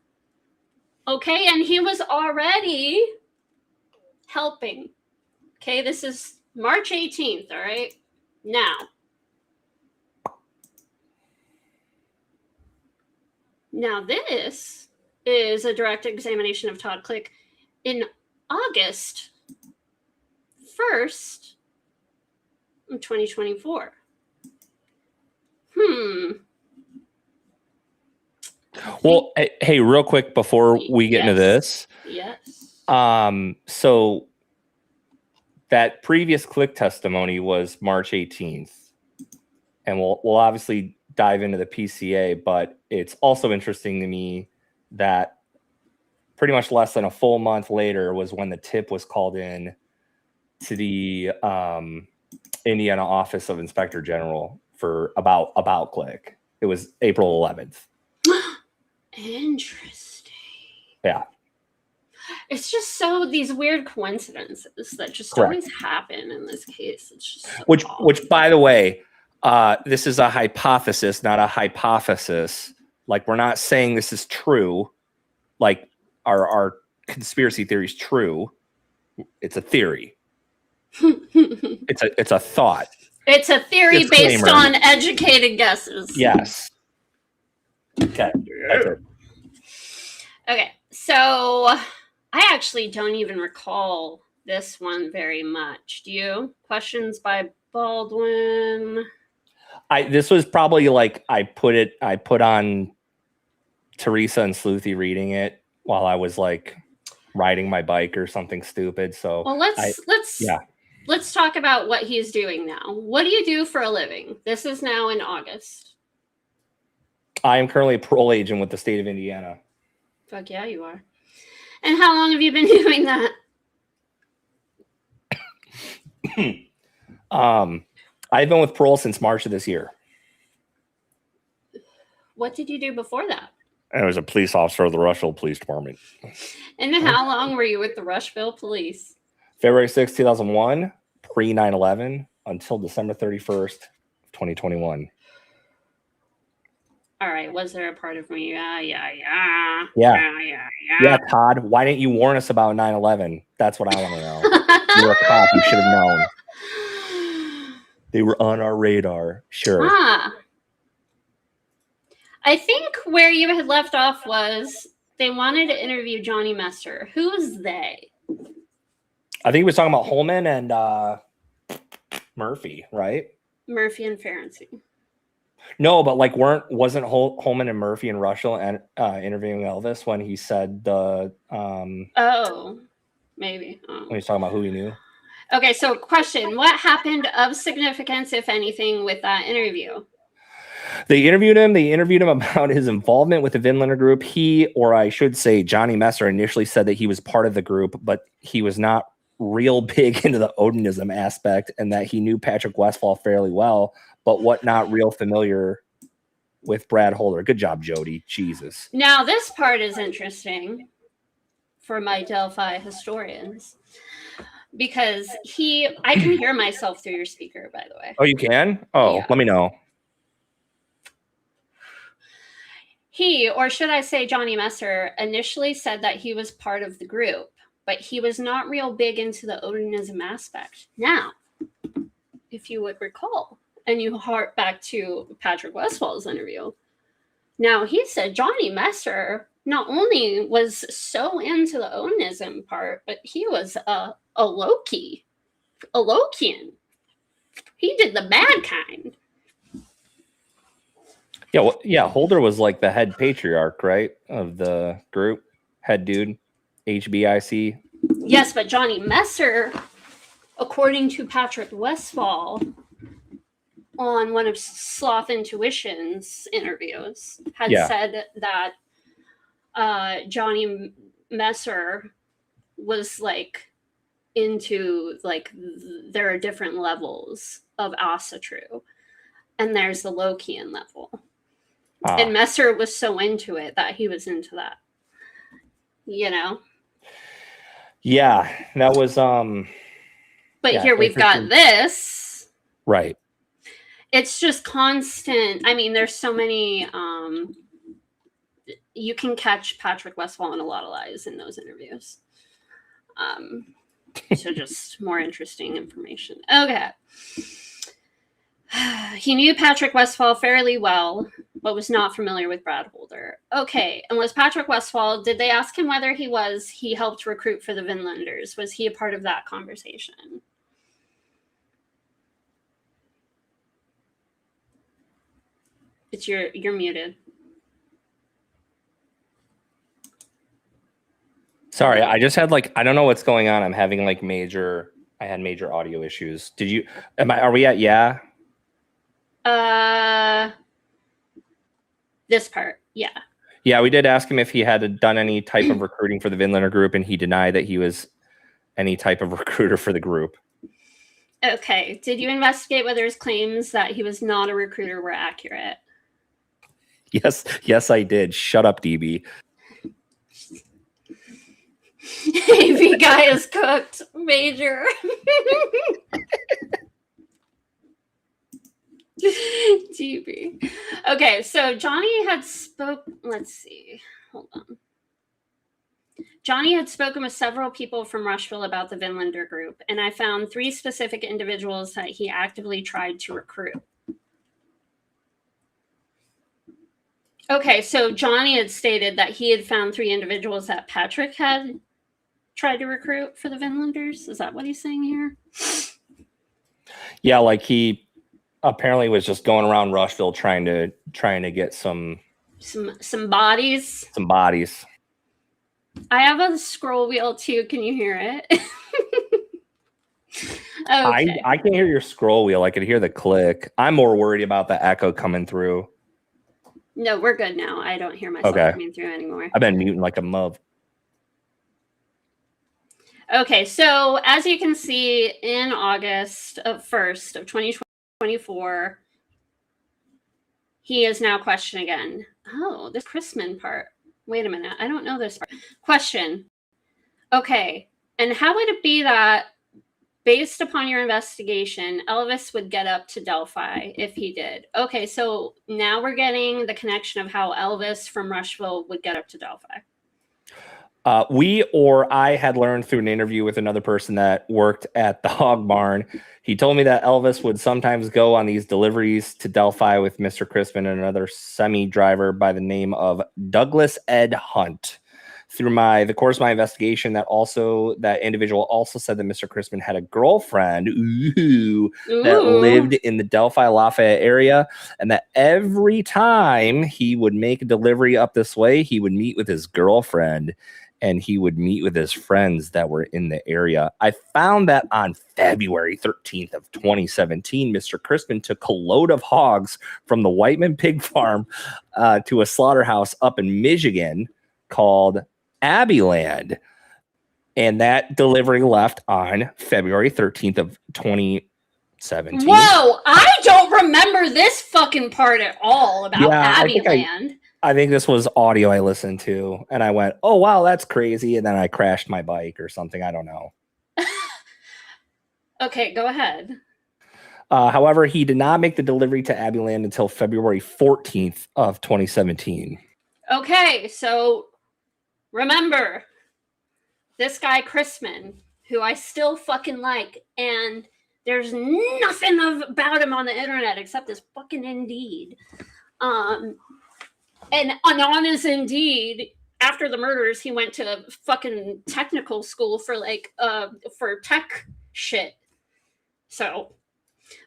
Okay, and he was already helping. Okay, this is March 18th, all right? Now this is a direct examination of Todd Click in August 1st of 2024. Well, hey, real quick before we get into this. Yes. So that previous Click testimony was March 18th. And we'll obviously dive into the PCA, but it's also interesting to me that pretty much less than a full month later was when the tip was called in to the Indiana Office of Inspector General for about Click. It was April 11th. Interesting. Yeah. It's just so these weird coincidences that just always happen in this case. It's just so which by the way, this is a hypothesis, not a hypothesis. Like, we're not saying this is true. Like, our conspiracy theory is true. It's a theory. It's a thought. It's a theory Disclaimer. based on educated guesses. Yes. Okay. That's it. Okay. So I actually don't even recall this one very much. Do you? Questions by Baldwin. This was probably like I put on Teresa and Sleuthy reading it while I was like riding my bike or something stupid. So well, let's talk about what he's doing now. What do you do for a living? This is now in August. I am currently a parole agent with the state of Indiana. Fuck yeah, you are. And how long have you been doing that? I've been with parole since March of this year. What did you do before that? I was a police officer of the Rushville Police Department. And how long were you with the Rushville Police? February 6, 2001, pre 9/11, until December 31st, 2021. All right. Was there a part of me? Yeah, Todd, why didn't you warn us about 9/11? That's what I want to know. You were a cop. You should have known. They were on our radar. Sure. I think where you had left off was they wanted to interview Johnny Messer. Who was they? I think he was talking about Holman and Murphy, right? Murphy and Ferenczi. No, but like wasn't Holman and Murphy and Rushville and interviewing Elvis when he said the oh, maybe. Oh. When he's talking about who he knew. Okay, so question: what happened of significance, if anything, with that interview? They interviewed him. They interviewed him about his involvement with the Vinlander group. He, or I should say, Johnny Messer, initially said that he was part of the group, but he was not real big into the Odinism aspect, and that he knew Patrick Westfall fairly well, but not real familiar with Brad Holder. Good job, Jody. Jesus. Now, this part is interesting for my Delphi historians because I can hear myself through your speaker, by the way. Oh, you can? Oh, yeah. Let me know. He, or should I say Johnny Messer, initially said that he was part of the group, but he was not real big into the Odinism aspect. Now, if you would recall, and you hark back to Patrick Westfall's interview, now he said Johnny Messer not only was so into the Odinism part, but he was a Lokian. He did the bad kind. Yeah, well, yeah. Holder was like the head patriarch, right, of the group, head dude, HBIC. Yes, but Johnny Messer, according to Patrick Westfall, on one of Sloth Intuition's interviews, had said that Johnny Messer was like into like there are different levels of Asatru, and there's the Lokian level. And Messer was so into it that he was into that. You know? Yeah, that was But here we've got this. Right. It's just constant. I mean, there's so many you can catch Patrick Westfall in a lot of lies in those interviews. So just more interesting information. Okay. He knew Patrick Westfall fairly well, but was not familiar with Brad Holder. Okay, and was Patrick Westfall, did they ask him whether he helped recruit for the Vinlanders? Was he a part of that conversation? You're muted. Sorry, I just had I don't know what's going on. I'm having I had major audio issues. Are we at yeah? This part, yeah. Yeah, we did ask him if he had done any type of recruiting for the Vinlander group, and he denied that he was any type of recruiter for the group. Okay. Did you investigate whether his claims that he was not a recruiter were accurate? Yes, I did. Shut up, DB. AV guy is cooked, Major. DB. Okay, so Johnny had let's see. Hold on. Johnny had spoken with several people from Rushville about the Vinlander group, and I found 3 specific individuals that he actively tried to recruit. Okay, so Johnny had stated that he had found 3 individuals that Patrick had tried to recruit for the Vinlanders? Is that what he's saying here? Yeah, like he apparently was just going around Rushville trying to get some bodies. Some bodies. I have a scroll wheel too. Can you hear it? Okay. I can hear your scroll wheel. I could hear the click. I'm more worried about the echo coming through. No, we're good now. I don't hear myself coming through anymore. I've been muting like a mug. Okay, so as you can see, in August 1st of 2024, he is now questioned again. Oh, this Chrisman part. Wait a minute. I don't know this part. Question. Okay, and how would it be that based upon your investigation, Elvis would get up to Delphi if he did? Okay, so now we're getting the connection of how Elvis from Rushville would get up to Delphi. I had learned through an interview with another person that worked at the hog barn. He told me that Elvis would sometimes go on these deliveries to Delphi with Mr. Crispin and another semi-driver by the name of Douglas Ed Hunt. Through the course of my investigation, that individual also said that Mr. Crispin had a girlfriend that lived in the Delphi Lafayette area, and that every time he would make a delivery up this way, he would meet with his girlfriend and he would meet with his friends that were in the area. I found that on February 13th of 2017, Mr. Crispin took a load of hogs from the Whiteman Pig Farm to a slaughterhouse up in Michigan called Abbeyland, and that delivery left on February 13th of 2017. Whoa, I don't remember this fucking part at all about Abbeyland. I think this was audio I listened to, and I went, oh, wow, that's crazy, and then I crashed my bike or something. I don't know. Okay, go ahead. However, he did not make the delivery to Abbeyland until February 14th of 2017. Okay, so remember, this guy Chrisman, who I still fucking like, and there's nothing about him on the internet except this fucking Indeed. And on his Indeed, after the murders, he went to fucking technical school for for tech shit. So,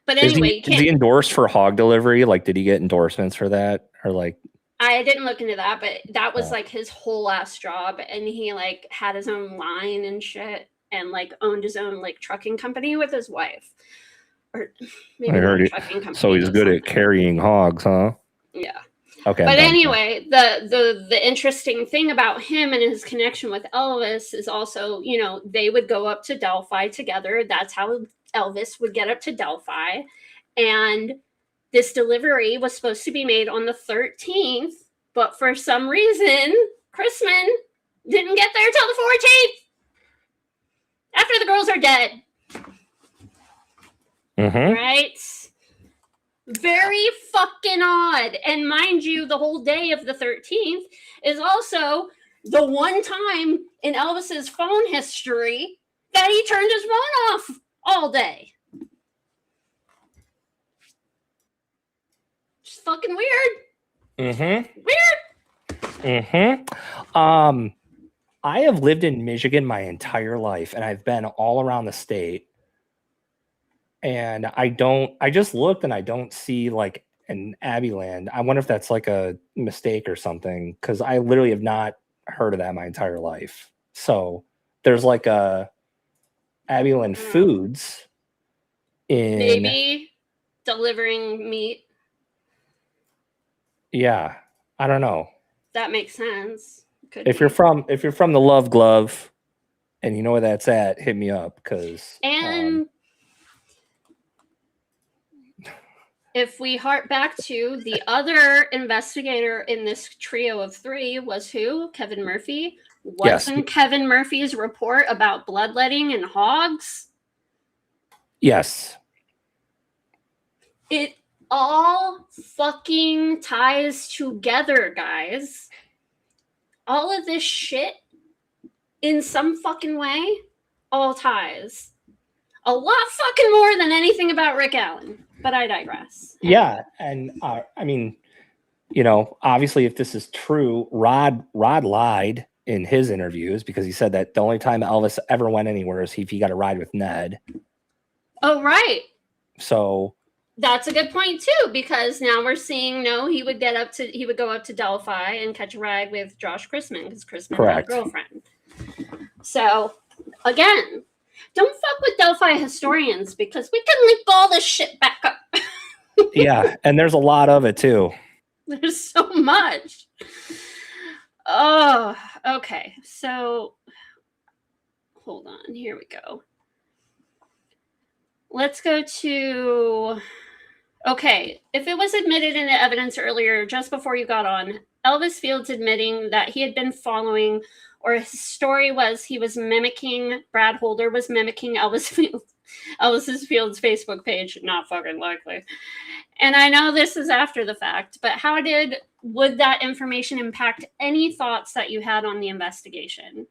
but anyway, is he endorsed for hog delivery? Like, did he get endorsements for that, or like? I didn't look into that, but that was like his whole last job, and he like had his own line and shit, and like owned his own like trucking company with his wife, or maybe I heard it. So he's good at carrying hogs, huh? Yeah. Okay. But anyway, the interesting thing about him and his connection with Elvis is also, they would go up to Delphi together. That's how Elvis would get up to Delphi, and this delivery was supposed to be made on the 13th, but for some reason, Chrisman didn't get there till the 14th. After the girls are dead. Mm-hmm. Right? Very fucking odd. And mind you, the whole day of the 13th is also the one time in Elvis's phone history that he turned his phone off all day. Fucking weird. Mm-hmm. Weird. Mm-hmm. I have lived in Michigan my entire life, and I've been all around the state. And I just looked and I don't see like an Abbeyland. I wonder if that's like a mistake or something, because I literally have not heard of that my entire life. So there's like a Abbeyland Foods in maybe delivering meat. Yeah, I don't know. That makes sense. If you're from the Love Glove and you know where that's at, hit me up, because if we hark back to the other investigator in this trio of three was who? Kevin Murphy. Wasn't Kevin Murphy's report about bloodletting and hogs? Yes. It all fucking ties together, guys. All of this shit, in some fucking way, all ties. A lot fucking more than anything about Rick Allen. But I digress. Yeah, and I mean, obviously, if this is true, Rod lied in his interviews, because he said that the only time Elvis ever went anywhere is if he got a ride with Ned. Oh, right. So that's a good point too, because now we're seeing he would go up to Delphi and catch a ride with Josh Chrisman because Chrisman had a girlfriend. So again, don't fuck with Delphi historians because we can link all this shit back up. yeah, and there's a lot of it too. There's so much. Oh, okay. So hold on. Here we go. Let's go to... Okay, if it was admitted in the evidence earlier, just before you got on, Elvis Fields admitting that he had been following, or his story was he was mimicking, Brad Holder was mimicking Elvis Fields' Facebook page, not fucking likely. And I know this is after the fact, but would that information impact any thoughts that you had on the investigation?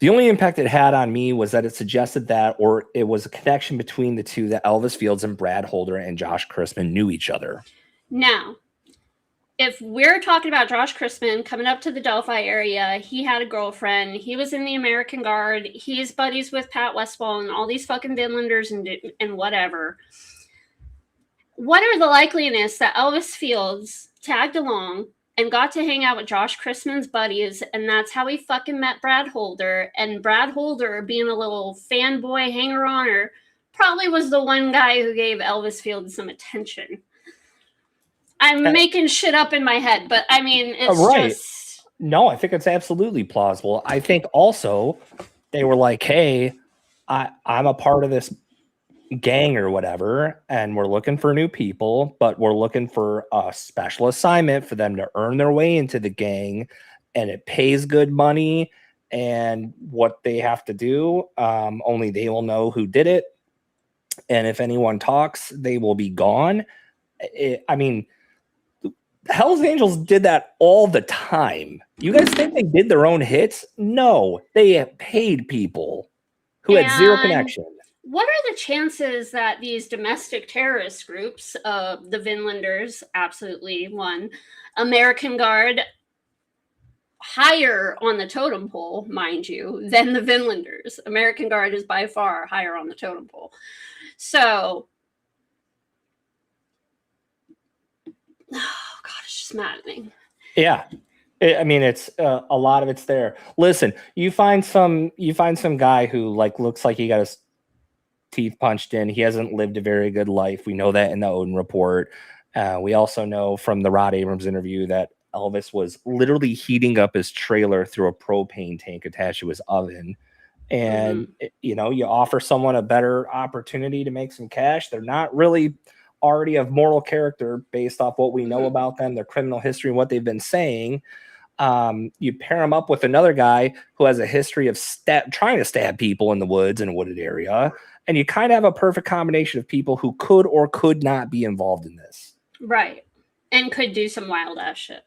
The only impact it had on me was that it suggested that, or it was a connection between the two, that Elvis Fields and Brad Holder and Josh Chrisman knew each other. Now, if we're talking about Josh Chrisman coming up to the Delphi area, he had a girlfriend, he was in the American Guard, he's buddies with Pat Westfall and all these fucking Vinlanders and whatever. What are the likeliness that Elvis Fields tagged along and got to hang out with Josh Chrisman's buddies, and that's how he fucking met Brad Holder, and Brad Holder, being a little fanboy hanger-oner, probably was the one guy who gave Elvis Fields some attention. I'm making shit up in my head, but I mean, it's just... No, I think it's absolutely plausible. I think also they were like, hey, I'm a part of this gang or whatever, and we're looking for new people, but we're looking for a special assignment for them to earn their way into the gang, and it pays good money, and what they have to do, only they will know who did it, and if anyone talks, they will be gone. I mean, Hell's Angels did that all the time. You guys think they did their own hits? No, they paid people who had zero connection. What are the chances that these domestic terrorist groups, the Vinlanders, absolutely one, American Guard, higher on the totem pole, mind you, than the Vinlanders? American Guard is by far higher on the totem pole. So, oh God, it's just maddening. Yeah. I mean, it's a lot of it's there. Listen, you find some guy who looks like he got his teeth punched in. He hasn't lived a very good life. We know that in the Odin report. We also know from the Rod Abrams interview that Elvis was literally heating up his trailer through a propane tank attached to his oven. And, you offer someone a better opportunity to make some cash. They're not really already of moral character based off what we know about them, their criminal history, and what they've been saying. You pair him up with another guy who has a history of trying to stab people in the woods in a wooded area. And you kind of have a perfect combination of people who could or could not be involved in this. Right. And could do some wild ass shit.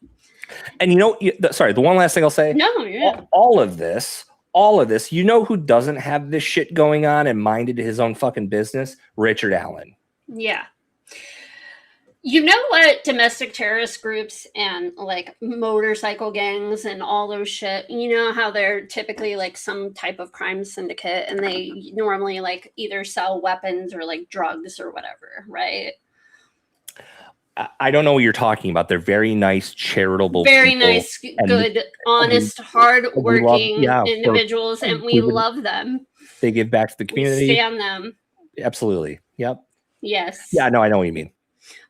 And the one last thing I'll say. No, yeah. All of this, who doesn't have this shit going on and minded his own fucking business? Richard Allen. Yeah. You know what domestic terrorist groups and motorcycle gangs and all those shit, you know how they're typically some type of crime syndicate, and they normally either sell weapons or drugs or whatever, right? I don't know what you're talking about. They're very nice, charitable, very nice, good, honest, hard-working individuals, and we love them. They give back to the community. We stand them. Absolutely. Yep. Yes. Yeah, no, I know what you mean.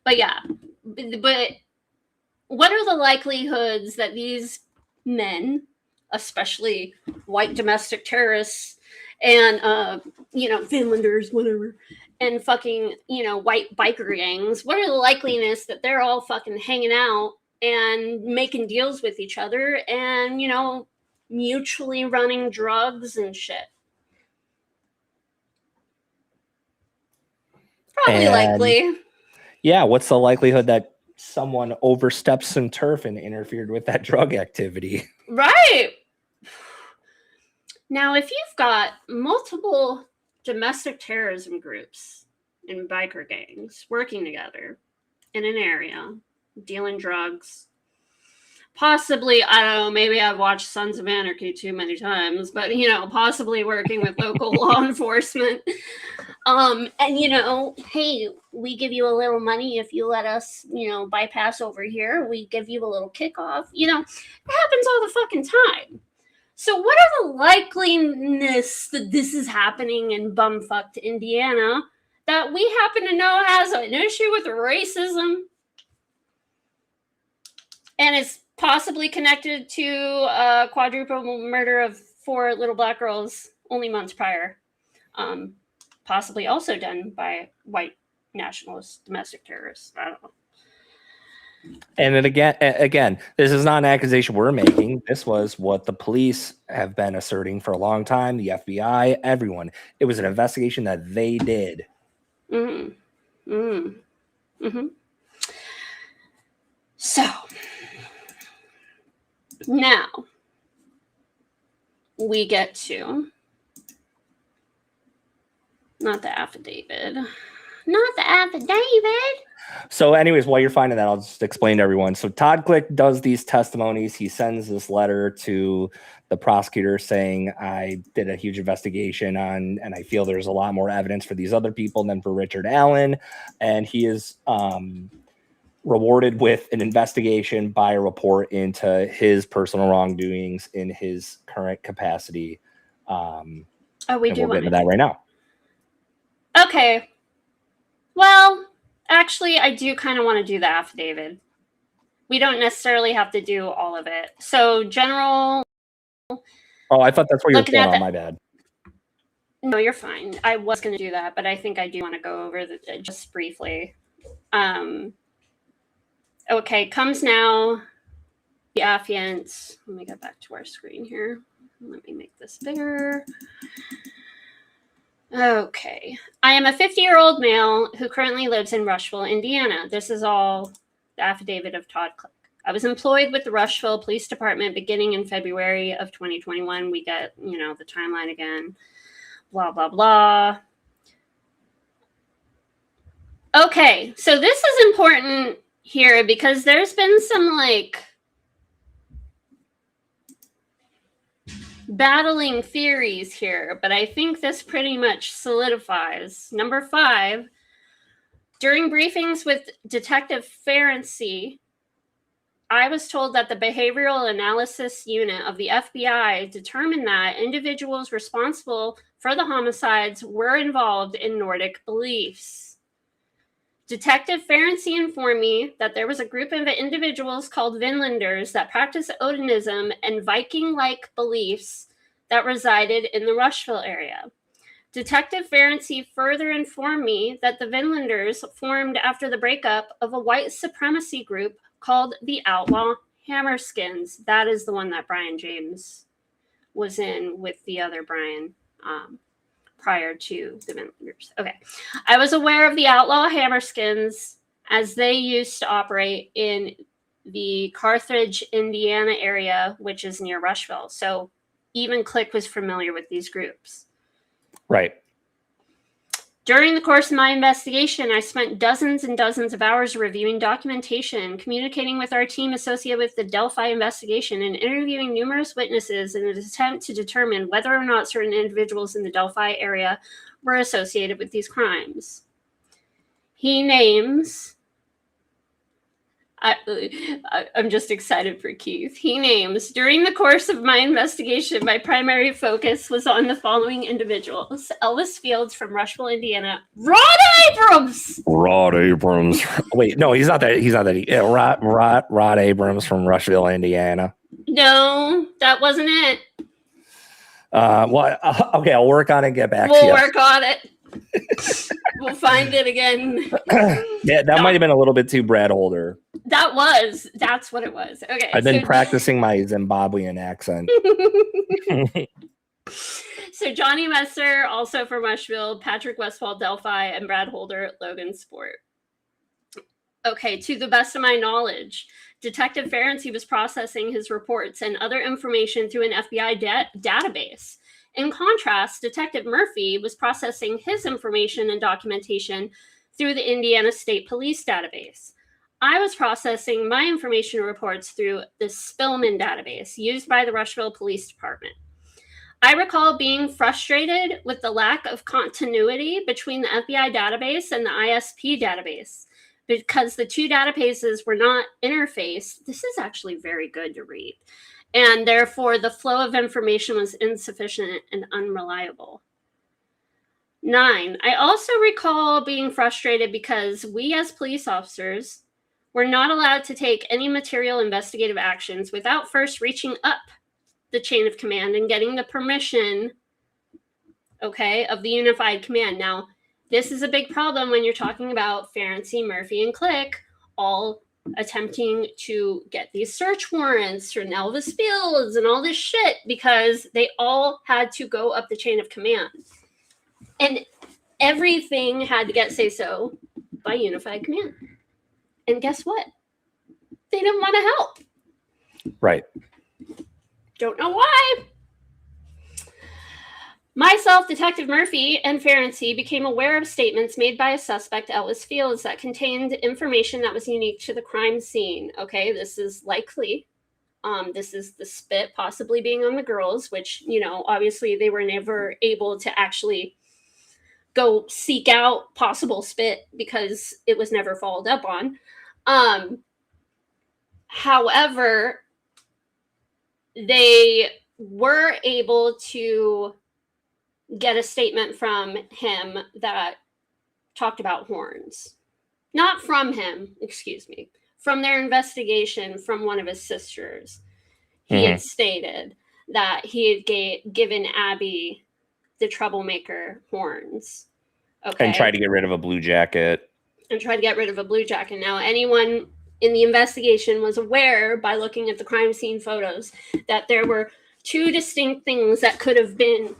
But yeah, but what are the likelihoods that these men, especially white domestic terrorists and, Finlanders, whatever, and fucking, white biker gangs, what are the likeliness that they're all fucking hanging out and making deals with each other and, mutually running drugs and shit? Probably likely. Yeah, what's the likelihood that someone overstepped some turf and interfered with that drug activity? Right. Now, if you've got multiple domestic terrorism groups and biker gangs working together in an area, dealing drugs, possibly, I don't know, maybe I've watched Sons of Anarchy too many times, but possibly working with local law enforcement. And hey, we give you a little money if you let us, bypass over here. We give you a little kickoff. It happens all the fucking time. So what are the likeliness that this is happening in bumfucked Indiana that we happen to know has an issue with racism and is possibly connected to a quadruple murder of 4 little black girls only months prior? Possibly also done by white nationalist domestic terrorists. I don't know. And then again, this is not an accusation we're making. This was what the police have been asserting for a long time. The FBI, everyone. It was an investigation that they did. So now we get to not the affidavit. So anyways, while you're finding that, I'll just explain to everyone. So Todd Click does these testimonies. He sends this letter to the prosecutor saying, I did a huge investigation on, and I feel there's a lot more evidence for these other people than for Richard Allen. And he is rewarded with an investigation by a report into his personal wrongdoings in his current capacity. We we'll do get into that right now. Okay. Well, actually, I do kind of want to do the affidavit. We don't necessarily have to do all of it. So, general. Oh, I thought that's what you were saying. On my bad. No, you're fine. I was going to do that, but I think I do want to go over just briefly. Okay, comes now. The affiant. Let me get back to our screen here. Let me make this bigger. Okay. I am a 50-year-old male who currently lives in Rushville, Indiana. This is all the affidavit of Todd Click. I was employed with the Rushville Police Department beginning in February of 2021. We get, the timeline again. Blah, blah, blah. Okay. So this is important here because there's been some, battling theories here, but I think this pretty much solidifies. Number 5, during briefings with Detective Ferenczi, I was told that the Behavioral Analysis Unit of the FBI determined that individuals responsible for the homicides were involved in Nordic beliefs. Detective Ferenczi informed me that there was a group of individuals called Vinlanders that practice Odinism and Viking-like beliefs that resided in the Rushville area. Detective Ferenczi further informed me that the Vinlanders formed after the breakup of a white supremacy group called the Outlaw Hammerskins. That is the one that Brian James was in with the other Brian. Prior to the Vinlanders. Okay. I was aware of the Outlaw Hammerskins as they used to operate in the Carthage, Indiana area, which is near Rushville. So even Click was familiar with these groups. Right. During the course of my investigation, I spent dozens and dozens of hours reviewing documentation, communicating with our team associated with the Delphi investigation, and interviewing numerous witnesses in an attempt to determine whether or not certain individuals in the Delphi area were associated with these crimes. He names... I'm just excited for KEEF. He names, during the course of my investigation, my primary focus was on the following individuals. Elvis Fields from Rushville, Indiana. Rod Abrams! Wait, no, he's not that. Yeah, Rod Abrams from Rushville, Indiana. No, that wasn't it. Okay, I'll work on it and get back to you. We'll work on it. We'll find it again. Yeah, that might have been a little bit too Brad Holder. That's what it was. Okay. I've been practicing my Zimbabwean accent. So Johnny Messer, also from Rushville, Patrick Westfall, Delphi, and Brad Holder, Logan Sport. Okay, to the best of my knowledge, Detective Ferenczi was processing his reports and other information through an FBI database. In contrast, Detective Murphy was processing his information and documentation through the Indiana State Police database. I was processing my information reports through the Spillman database used by the Rushville Police Department. I recall being frustrated with the lack of continuity between the FBI database and the ISP database because the two databases were not interfaced. This is actually very good to read. And therefore, the flow of information was insufficient and unreliable. 9, I also recall being frustrated because we as police officers were not allowed to take any material investigative actions without first reaching up the chain of command and getting the permission, okay, of the unified command. Now, this is a big problem when you're talking about Ferenczi, Murphy, and Click all attempting to get these search warrants for Elvis Fields and all this shit because they all had to go up the chain of command. And everything had to get say-so by unified command. And guess what? They didn't want to help. Right. Don't know why. Myself, Detective Murphy, and Ferenczi became aware of statements made by a suspect, Elvis Fields, that contained information that was unique to the crime scene. Okay, this is likely. This is the spit possibly being on the girls, which, you know, obviously they were never able to actually go seek out possible spit because it was never followed up on. However, they were able to get a statement from him that talked about horns. Not from him, excuse me, from their investigation from one of his sisters. He had stated that he had given Abby the troublemaker horns. Okay. And try to get rid of a blue jacket. And try to get rid of a blue jacket. Now, anyone in the investigation was aware by looking at the crime scene photos that there were two distinct things that could have been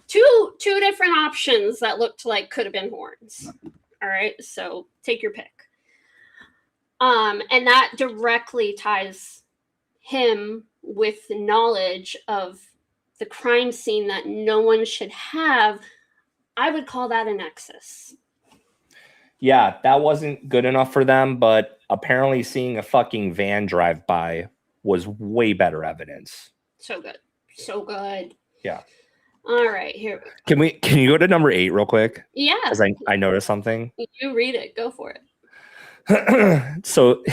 two different options that looked like could have been horns. All right, so take your pick. And that directly ties him with knowledge of the crime scene that no one should have. I would call that a nexus. Yeah, that wasn't good enough for them, but apparently seeing a fucking van drive by was way better evidence. So good. So good. Yeah. All right, here we go. Can you go to number 8 real quick? Yeah. Because I noticed something. You read it. Go for it. So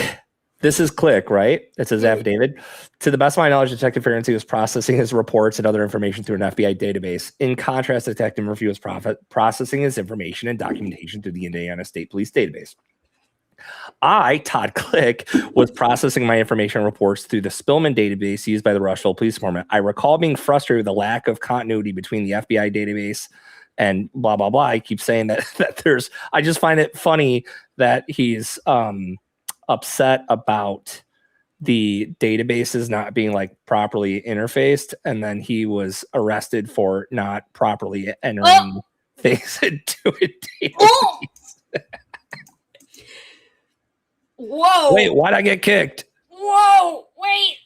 this is Click, right? It says affidavit. To the best of my knowledge, Detective Ferenczi was processing his reports and other information through an FBI database. In contrast, Detective Murphy was processing his information and documentation through the Indiana State Police database. I, Todd Click, was processing my information reports through the Spillman database used by the Rushville Police Department. I recall being frustrated with the lack of continuity between the FBI database and blah, blah, blah. I keep saying that there's, I just find it funny that he's upset about the databases not being like properly interfaced. And then he was arrested for not properly entering things into a database. Whoa. Wait, why'd I get kicked? Whoa. Wait.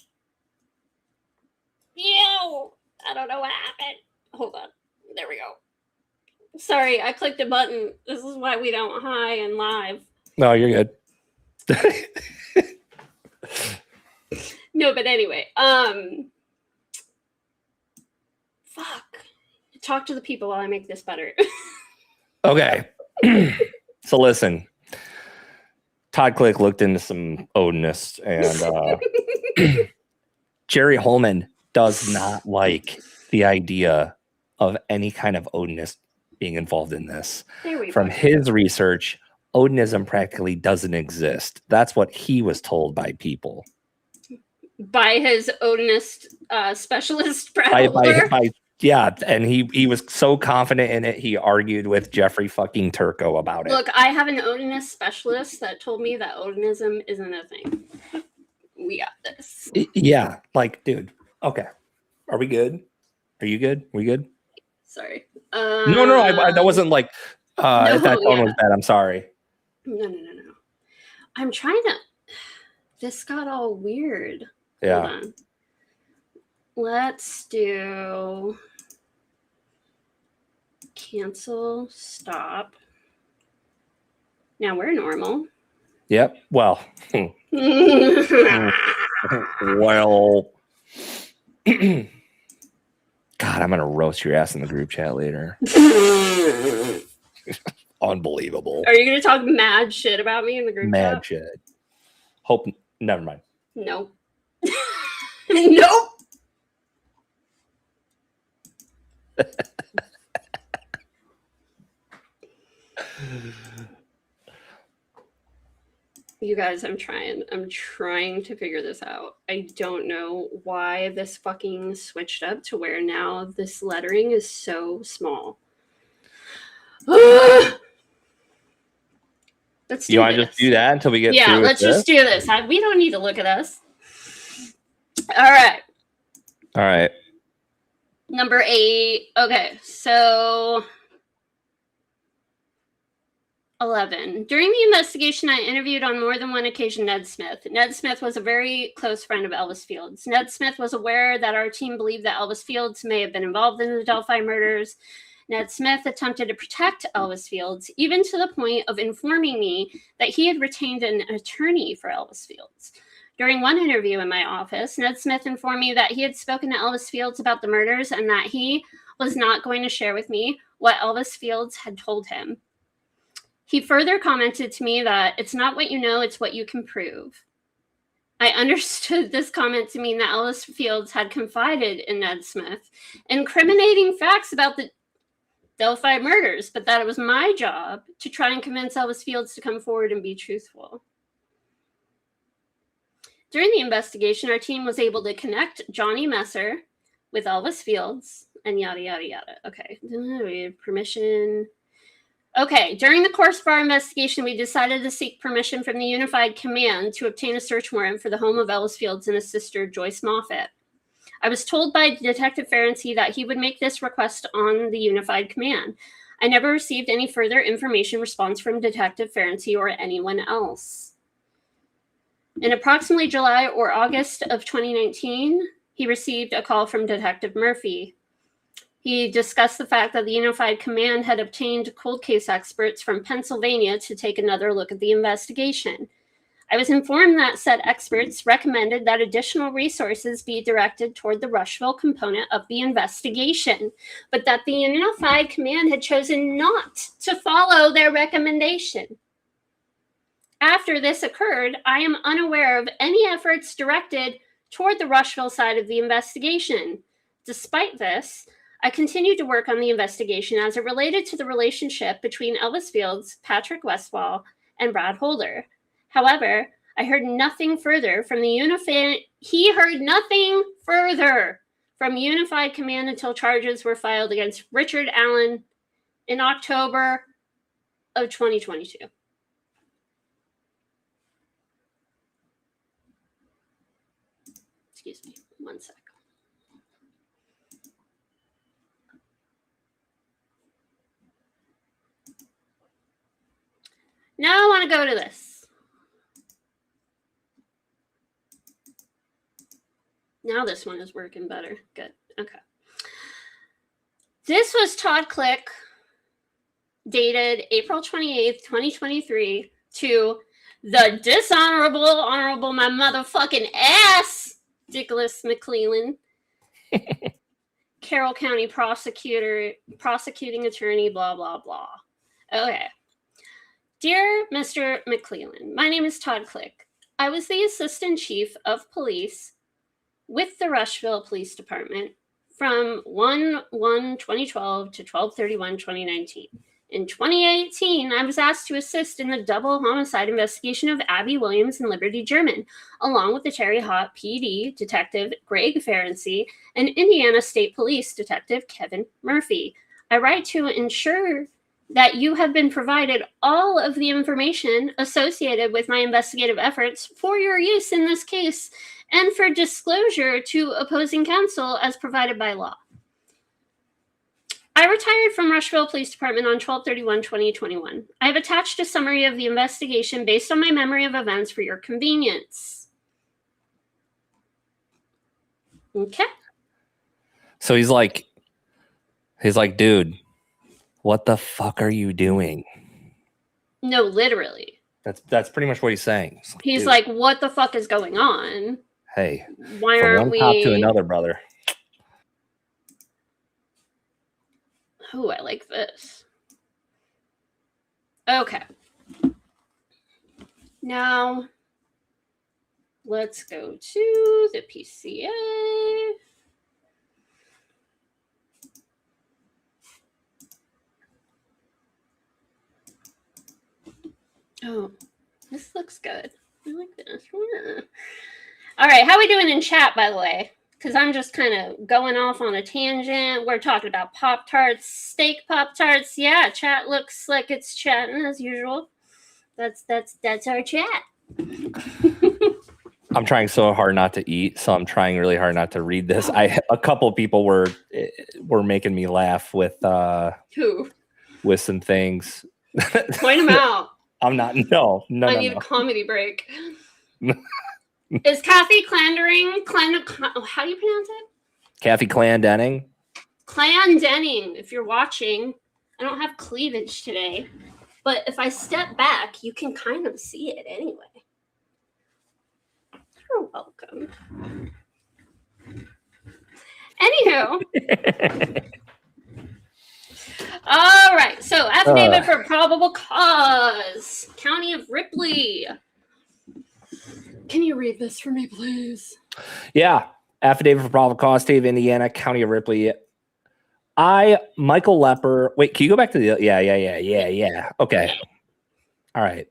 Ew. I don't know what happened. Hold on. There we go. Sorry, I clicked a button. This is why we don't hi and live. No, you're good. No, but anyway, fuck. Talk to the people while I make this better. Okay. So listen, Todd Click looked into some Odinists, and Jerry Holman does not like the idea of any kind of Odinist being involved in this. From his research, Odinism practically doesn't exist. That's what he was told by people. By his Odinist specialist yeah, and he was so confident in it, he argued with Jeffrey fucking Turco about it. Look, I have an Odinist specialist that told me that Odinism isn't a thing. We got this. Yeah, like, dude. Okay, are we good? Are you good? We good? Sorry. No, that wasn't like. If that tone was bad, I'm sorry. No. I'm trying to. This got all weird. Yeah. Hold on. Let's do cancel, stop. Now we're normal. Yep. Well. Well. God, I'm gonna roast your ass in the group chat later. Unbelievable. Are you gonna talk mad shit about me in the group Mad chat? shit. Hope. Never mind. Nope. Nope. You guys, I'm trying to figure this out. I don't know why this fucking switched up to where now this lettering is so small. Let's do You want to this. just do that until we get Yeah, through? let's just do this. We don't need to look at us. All right. All right. Number 8. Okay, so 11. During the investigation, I interviewed on more than one occasion Ned Smith. Ned Smith was a very close friend of Elvis Fields. Ned Smith was aware that our team believed that Elvis Fields may have been involved in the Delphi murders. Ned Smith attempted to protect Elvis Fields, even to the point of informing me that he had retained an attorney for Elvis Fields. During one interview in my office, Ned Smith informed me that he had spoken to Elvis Fields about the murders and that he was not going to share with me what Elvis Fields had told him. He further commented to me that it's not what you know, it's what you can prove. I understood this comment to mean that Elvis Fields had confided in Ned Smith, incriminating facts about the Delphi murders, but that it was my job to try and convince Elvis Fields to come forward and be truthful. During the investigation, our team was able to connect Johnny Messer with Elvis Fields and yada, yada, yada. Okay, we have permission. Okay, during the course of our investigation, we decided to seek permission from the Unified Command to obtain a search warrant for the home of Elvis Fields and his sister, Joyce Moffett. I was told by Detective Ferenczi that he would make this request on the Unified Command. I never received any further information response from Detective Ferenczi or anyone else. In approximately July or August of 2019, he received a call from Detective Murphy. He discussed the fact that the Unified Command had obtained cold case experts from Pennsylvania to take another look at the investigation. I was informed that said experts recommended that additional resources be directed toward the Rushville component of the investigation, but that the Unified Command had chosen not to follow their recommendation. After this occurred, I am unaware of any efforts directed toward the Rushville side of the investigation. Despite this, I continued to work on the investigation as it related to the relationship between Elvis Fields, Patrick Westfall, and Brad Holder. However, I heard nothing further from the Unified Command until charges were filed against Richard Allen in October of 2022. Excuse me, 1 sec. Now I want to go to this. Now this one is working better. Good. Okay. This was Todd Click, dated April 28th, 2023, to the dishonorable, honorable my motherfucking ass, Nicholas McClellan, Carroll County prosecutor, prosecuting attorney, blah, blah, blah. Okay. Dear Mr. McClellan, my name is Todd Click. I was the assistant chief of police with the Rushville Police Department from 1/1/2012 to 12/31/2019. In 2018, I was asked to assist in the double homicide investigation of Abby Williams and Liberty German, along with the Terre Haute PD Detective Greg Ferenczi and Indiana State Police Detective Kevin Murphy. I write to ensure that you have been provided all of the information associated with my investigative efforts for your use in this case and for disclosure to opposing counsel as provided by law. I retired from Rushville Police Department on 12/31/2021. I have attached a summary of the investigation based on my memory of events for your convenience. Okay. So he's like, dude, what the fuck are you doing? No, literally. That's pretty much what he's saying. He's Dude, like, what the fuck is going on? hey, Why from aren't one cop to we? another, brother. Oh, I like this. Okay. Now, let's go to the PCA. Oh, this looks good. I like this. All right, how are we doing in chat, by the way? Because I'm just kind of going off on a tangent. We're talking about Pop-Tarts, steak Pop-Tarts. Yeah, chat looks like it's chatting as usual. That's our chat. I'm trying so hard not to eat, so I'm trying really hard not to read this. A couple people were making me laugh with Who? With some things. Point them out. I'm not. No. I need a comedy break. Is Kathy Clandering? How do you pronounce it? Kathy Clandenning. Clandenning. If you're watching, I don't have cleavage today, but if I step back, you can kind of see it anyway. You're welcome. Anywho. All right. So affidavit for probable cause. County of Ripley. Can you read this for me, please? Yeah. Affidavit for probable cause, State of Indiana, County of Ripley. Michael Lepper. Wait, can you go back to the? Yeah. Okay. All right.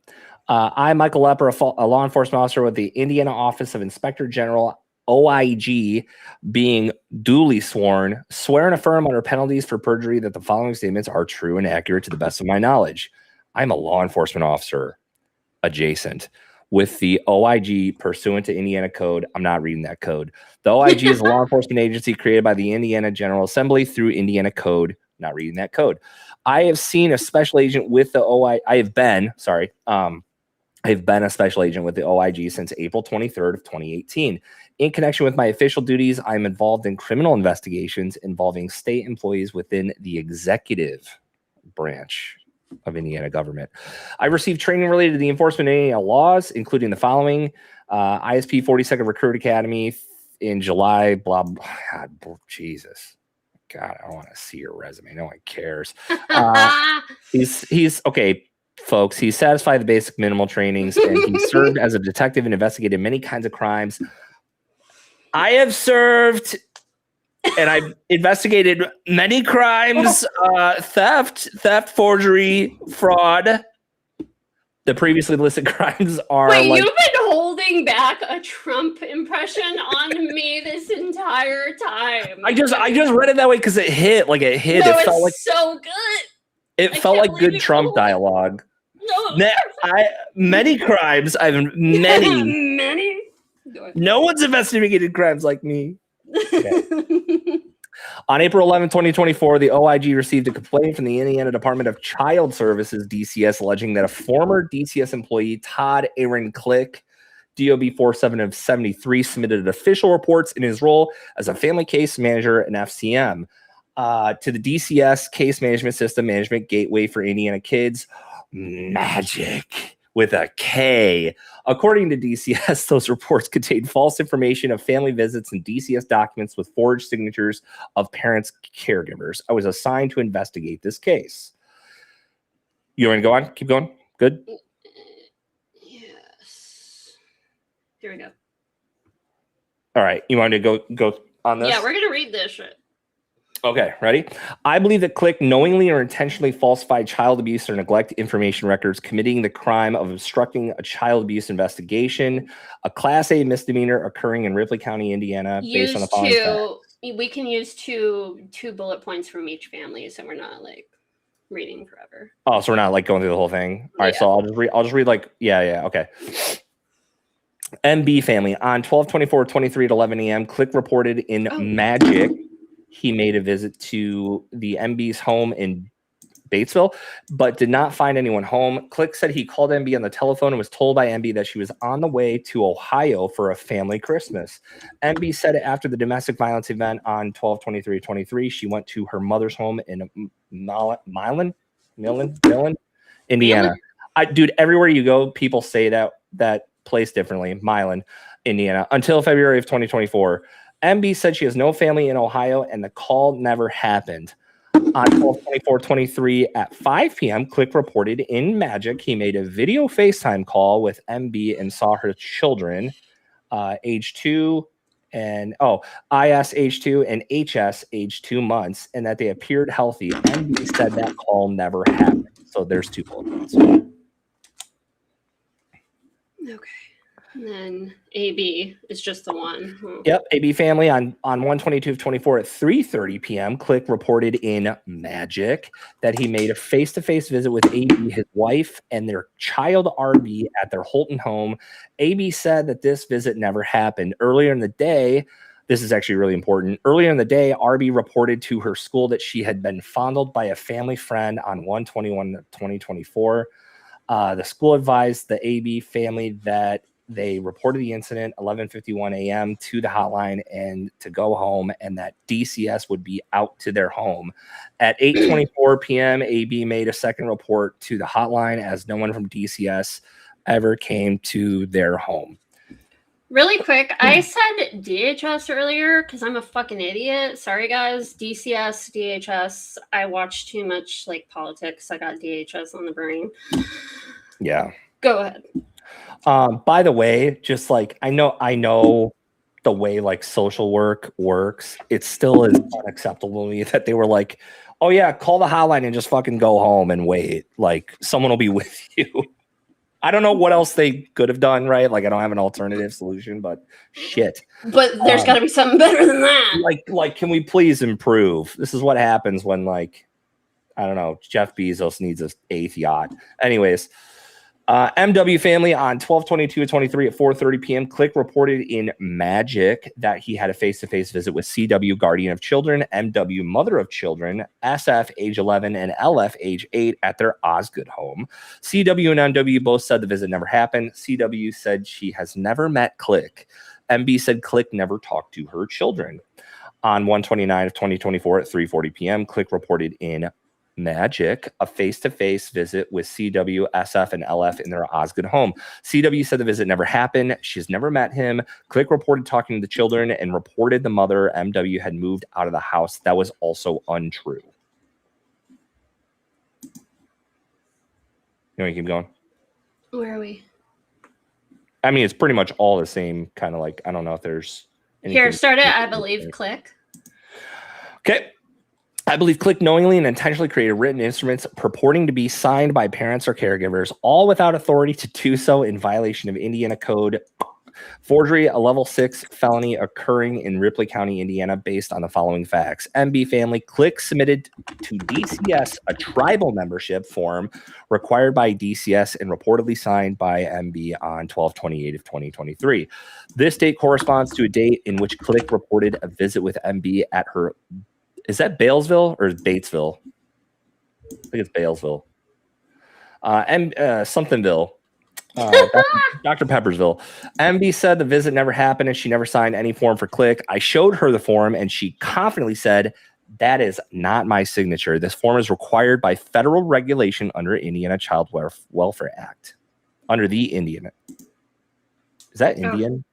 I, Michael Lepper, a law enforcement officer with the Indiana Office of Inspector General, OIG, being duly sworn, swear and affirm under penalties for perjury that the following statements are true and accurate to the best of my knowledge. I'm a law enforcement officer adjacent with the OIG pursuant to Indiana Code. I'm not reading that code. The OIG is a law enforcement agency created by the Indiana General Assembly through Indiana Code. Not reading that code. I have seen a special agent with the OIG. I've been a special agent with the OIG since April 23rd of 2018. In connection with my official duties, I'm involved in criminal investigations involving state employees within the executive branch of Indiana government. I received training related to the enforcement of Indiana laws, including the following: ISP 42nd Recruit Academy in July, blah, blah. God, Jesus. God, I don't want to see your resume. No one cares. He's okay. Folks, he satisfied the basic minimal trainings, and he served as a detective and investigated many kinds of crimes. I have served and I've investigated many crimes, theft, forgery, fraud. The previously listed crimes are Wait, you've been holding back a Trump impression on me this entire time. I just read it that way because it hit. No, it felt like so good. It felt like good Trump dialogue. No, many crimes. I've many. Many. No one's investigated crimes like me. Okay. On April 11, 2024, the OIG received a complaint from the Indiana Department of Child Services, DCS, alleging that a former DCS employee, Todd Click, DOB 47 of 73, submitted official reports in his role as a family case manager and FCM to the DCS Case Management System Management Gateway for Indiana Kids, Magic, with a K. According to DCS, those reports contained false information of family visits and DCS documents with forged signatures of parents' caregivers. I was assigned to investigate this case. You want to go on? Keep going? Good? Yes. Here we go. All right. You want to go on this? Yeah, we're going to read this shit. Okay, ready? I believe that Click knowingly or intentionally falsified child abuse or neglect information records, committing the crime of obstructing a child abuse investigation, a Class A misdemeanor occurring in Ripley County, Indiana, based on the following facts. We can use two bullet points from each family, so we're not reading forever. Oh, so we're not going through the whole thing. All right, so I'll just read okay. MB family on 12/24/23 at 11 a.m. Click reported in Magic. He made a visit to the MB's home in Batesville, but did not find anyone home. Click said he called MB on the telephone and was told by MB that she was on the way to Ohio for a family Christmas. MB said after the domestic violence event on 12/23/23, she went to her mother's home in Millen, Indiana. Dude, everywhere you go, people say that place differently. Milan, Indiana, until February of 2024. MB said she has no family in Ohio, and the call never happened. On 12/24/23 at 5 p.m., Click reported in Magic he made a video FaceTime call with MB and saw her children, age 2 and IS age 2 and HS age 2 months, and that they appeared healthy. MB said that call never happened. So there's 2 bullet points. Okay. And then AB is just the one. Yep, AB family on 1/22/24 at 3:30 p.m. Click reported in Magic that he made a face-to-face visit with AB, his wife, and their child RB at their Holton home. AB said that this visit never happened. Earlier in the day, this is actually really important. Earlier in the day, RB reported to her school that she had been fondled by a family friend on 1/21/2024. The school advised the AB family that they reported the incident 11:51 a.m. to the hotline and to go home, and that DCS would be out to their home. At 8:24 p.m., AB made a second report to the hotline as no one from DCS ever came to their home. Really quick, I said DHS earlier because I'm a fucking idiot. Sorry, guys. DCS, DHS. I watch too much like politics. I got DHS on the brain. Yeah. Go ahead. By the way, just like I know the way like social work works, it still is unacceptable to me that they were like, oh yeah, call the hotline and just fucking go home and wait. Like someone will be with you. I don't know what else they could have done, right? Like I don't have an alternative solution, but shit. But there's got to be something better than that. Like, can we please improve? This is what happens when like, I don't know, Jeff Bezos needs his 8th yacht. Anyways. MW family on 12/22/23 at 4:30 p.m. Click reported in Magic that he had a face-to-face visit with CW guardian of children, MW mother of children, SF age 11, and LF age 8 at their Osgood home. CW and MW both said the visit never happened. CW said she has never met Click. MB said Click never talked to her children. On 1/29/2024 at 3:40 p.m., Click reported in Magic a face-to-face visit with CW, SF, and LF in their Osgood home. CW said the visit never happened. She's never met him. Click reported talking to the children and reported the mother, MW, had moved out of the house. That was also untrue. You want to keep going? Where are we? I mean, it's pretty much all the same kind of like, I don't know if there's Here, start it. I believe Click. Okay. I believe Click knowingly and intentionally created written instruments purporting to be signed by parents or caregivers, all without authority to do so in violation of Indiana Code. Forgery, a level 6 felony occurring in Ripley County, Indiana, based on the following facts. MB family, Click submitted to DCS a tribal membership form required by DCS and reportedly signed by MB on 12/28/2023. This date corresponds to a date in which Click reported a visit with MB at her. Is that Balesville or Batesville? I think it's Balesville. Somethingville. Dr. Peppersville. MB said the visit never happened and she never signed any form for Click. I showed her the form and she confidently said, that is not my signature. This form is required by federal regulation under Indiana Child Welfare Act. Under the Indian. Is that Indian?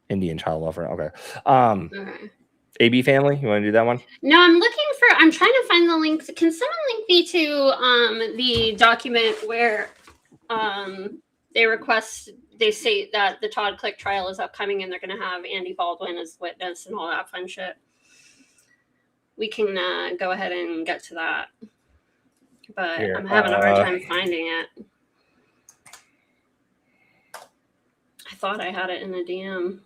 Indian Child Welfare. Okay. Okay. AB family, you want to do that one? No, I'm trying to find the links. Can someone link me to the document where they say that the Todd Click trial is upcoming and they're going to have Andy Baldwin as witness and all that fun shit. We can go ahead and get to that. But here, I'm having a hard time finding it. I thought I had it in the DM.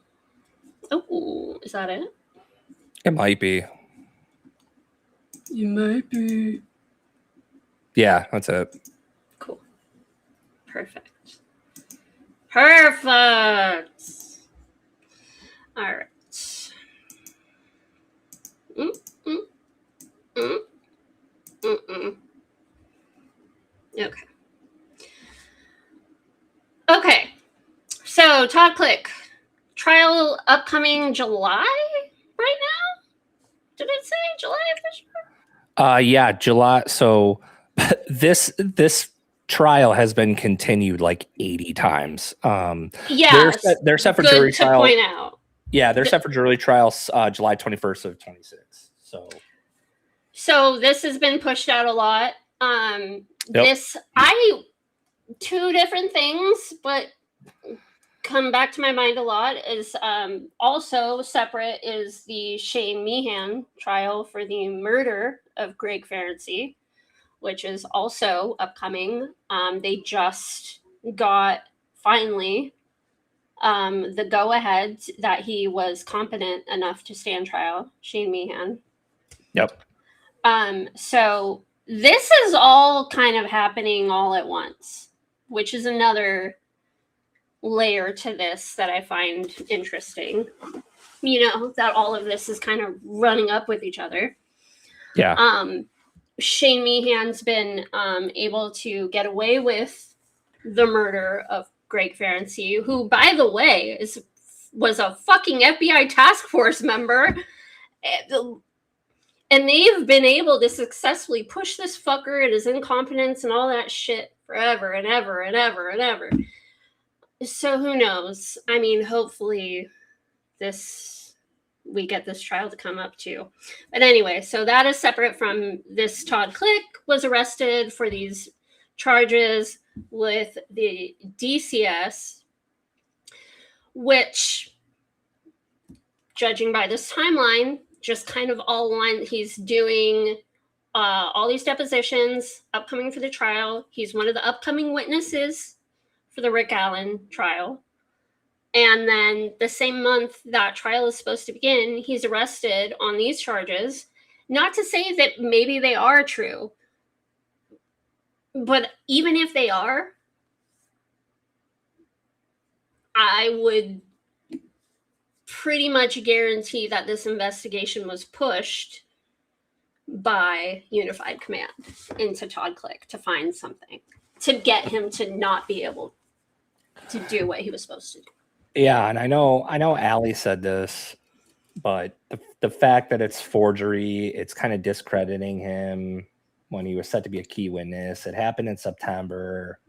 Oh, is that it? It might be. You might be. Yeah, that's it. Cool. Perfect. Perfect. All right. Okay. Okay. So Todd Click trial upcoming July. Right now? Did it say July for sure? Yeah, July. So this trial has been continued like 80 times. Yeah, they're set for good jury to trial. point out. Yeah, they're set for jury trials July 21st of 26. So this has been pushed out a lot. Two different things, but come back to my mind a lot is also separate is the Shane Meehan trial for the murder of Greg Ferenczi, which is also upcoming. They just got finally the go-ahead that he was competent enough to stand trial, Shane Meehan. Yep. So this is all kind of happening all at once, which is another layer to this that I find interesting. That all of this is kind of running up with each other. Yeah. Shane Meehan's been able to get away with the murder of Greg Ferenczi, who, by the way, was a fucking FBI task force member. And they've been able to successfully push this fucker and his incompetence and all that shit forever and ever and ever and ever. So who knows? I mean, hopefully we get this trial to come up too. But anyway, so that is separate from this. Todd Click was arrested for these charges with the DCS, which, judging by this timeline, just kind of all one. He's doing all these depositions upcoming for the trial. He's one of the upcoming witnesses for the Rick Allen trial. And then the same month that trial is supposed to begin, he's arrested on these charges. Not to say that maybe they are true, but even if they are, I would pretty much guarantee that this investigation was pushed by Unified Command into Todd Click to find something to get him to not be able to do what he was supposed to do. Yeah, and I know Allie said this, but the fact that it's forgery, it's kind of discrediting him when he was set to be a key witness. It happened in September.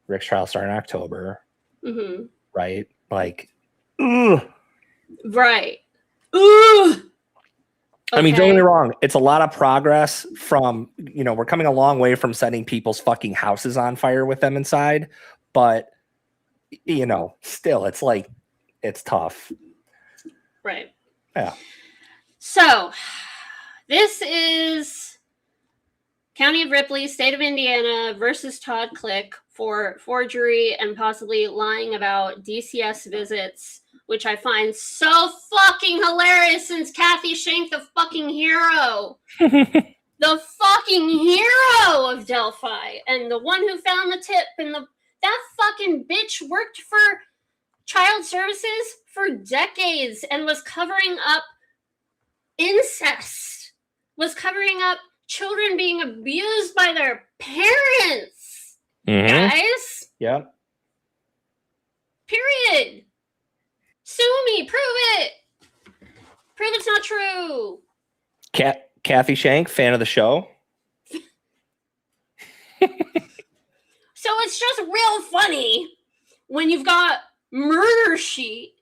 Rick's trial started in October. Mm-hmm. Right? Like, ugh. Right. Ugh. I mean, don't get me wrong. It's a lot of progress from, we're coming a long way from setting people's fucking houses on fire with them inside. But, still, it's like, it's tough. Right. Yeah. So, this is County of Ripley, State of Indiana versus Todd Click for forgery and possibly lying about DCS visits, which I find so fucking hilarious since Kathy Shank, the fucking hero. The fucking hero of Delphi and the one who found the tip and that fucking bitch worked for child services for decades and was covering up incest, was covering up children being abused by their parents. Guys. Yeah. Period. Sue me. Prove it. Prove it's not true. Kathy Shank, fan of the show. So it's just real funny when you've got Murder Sheet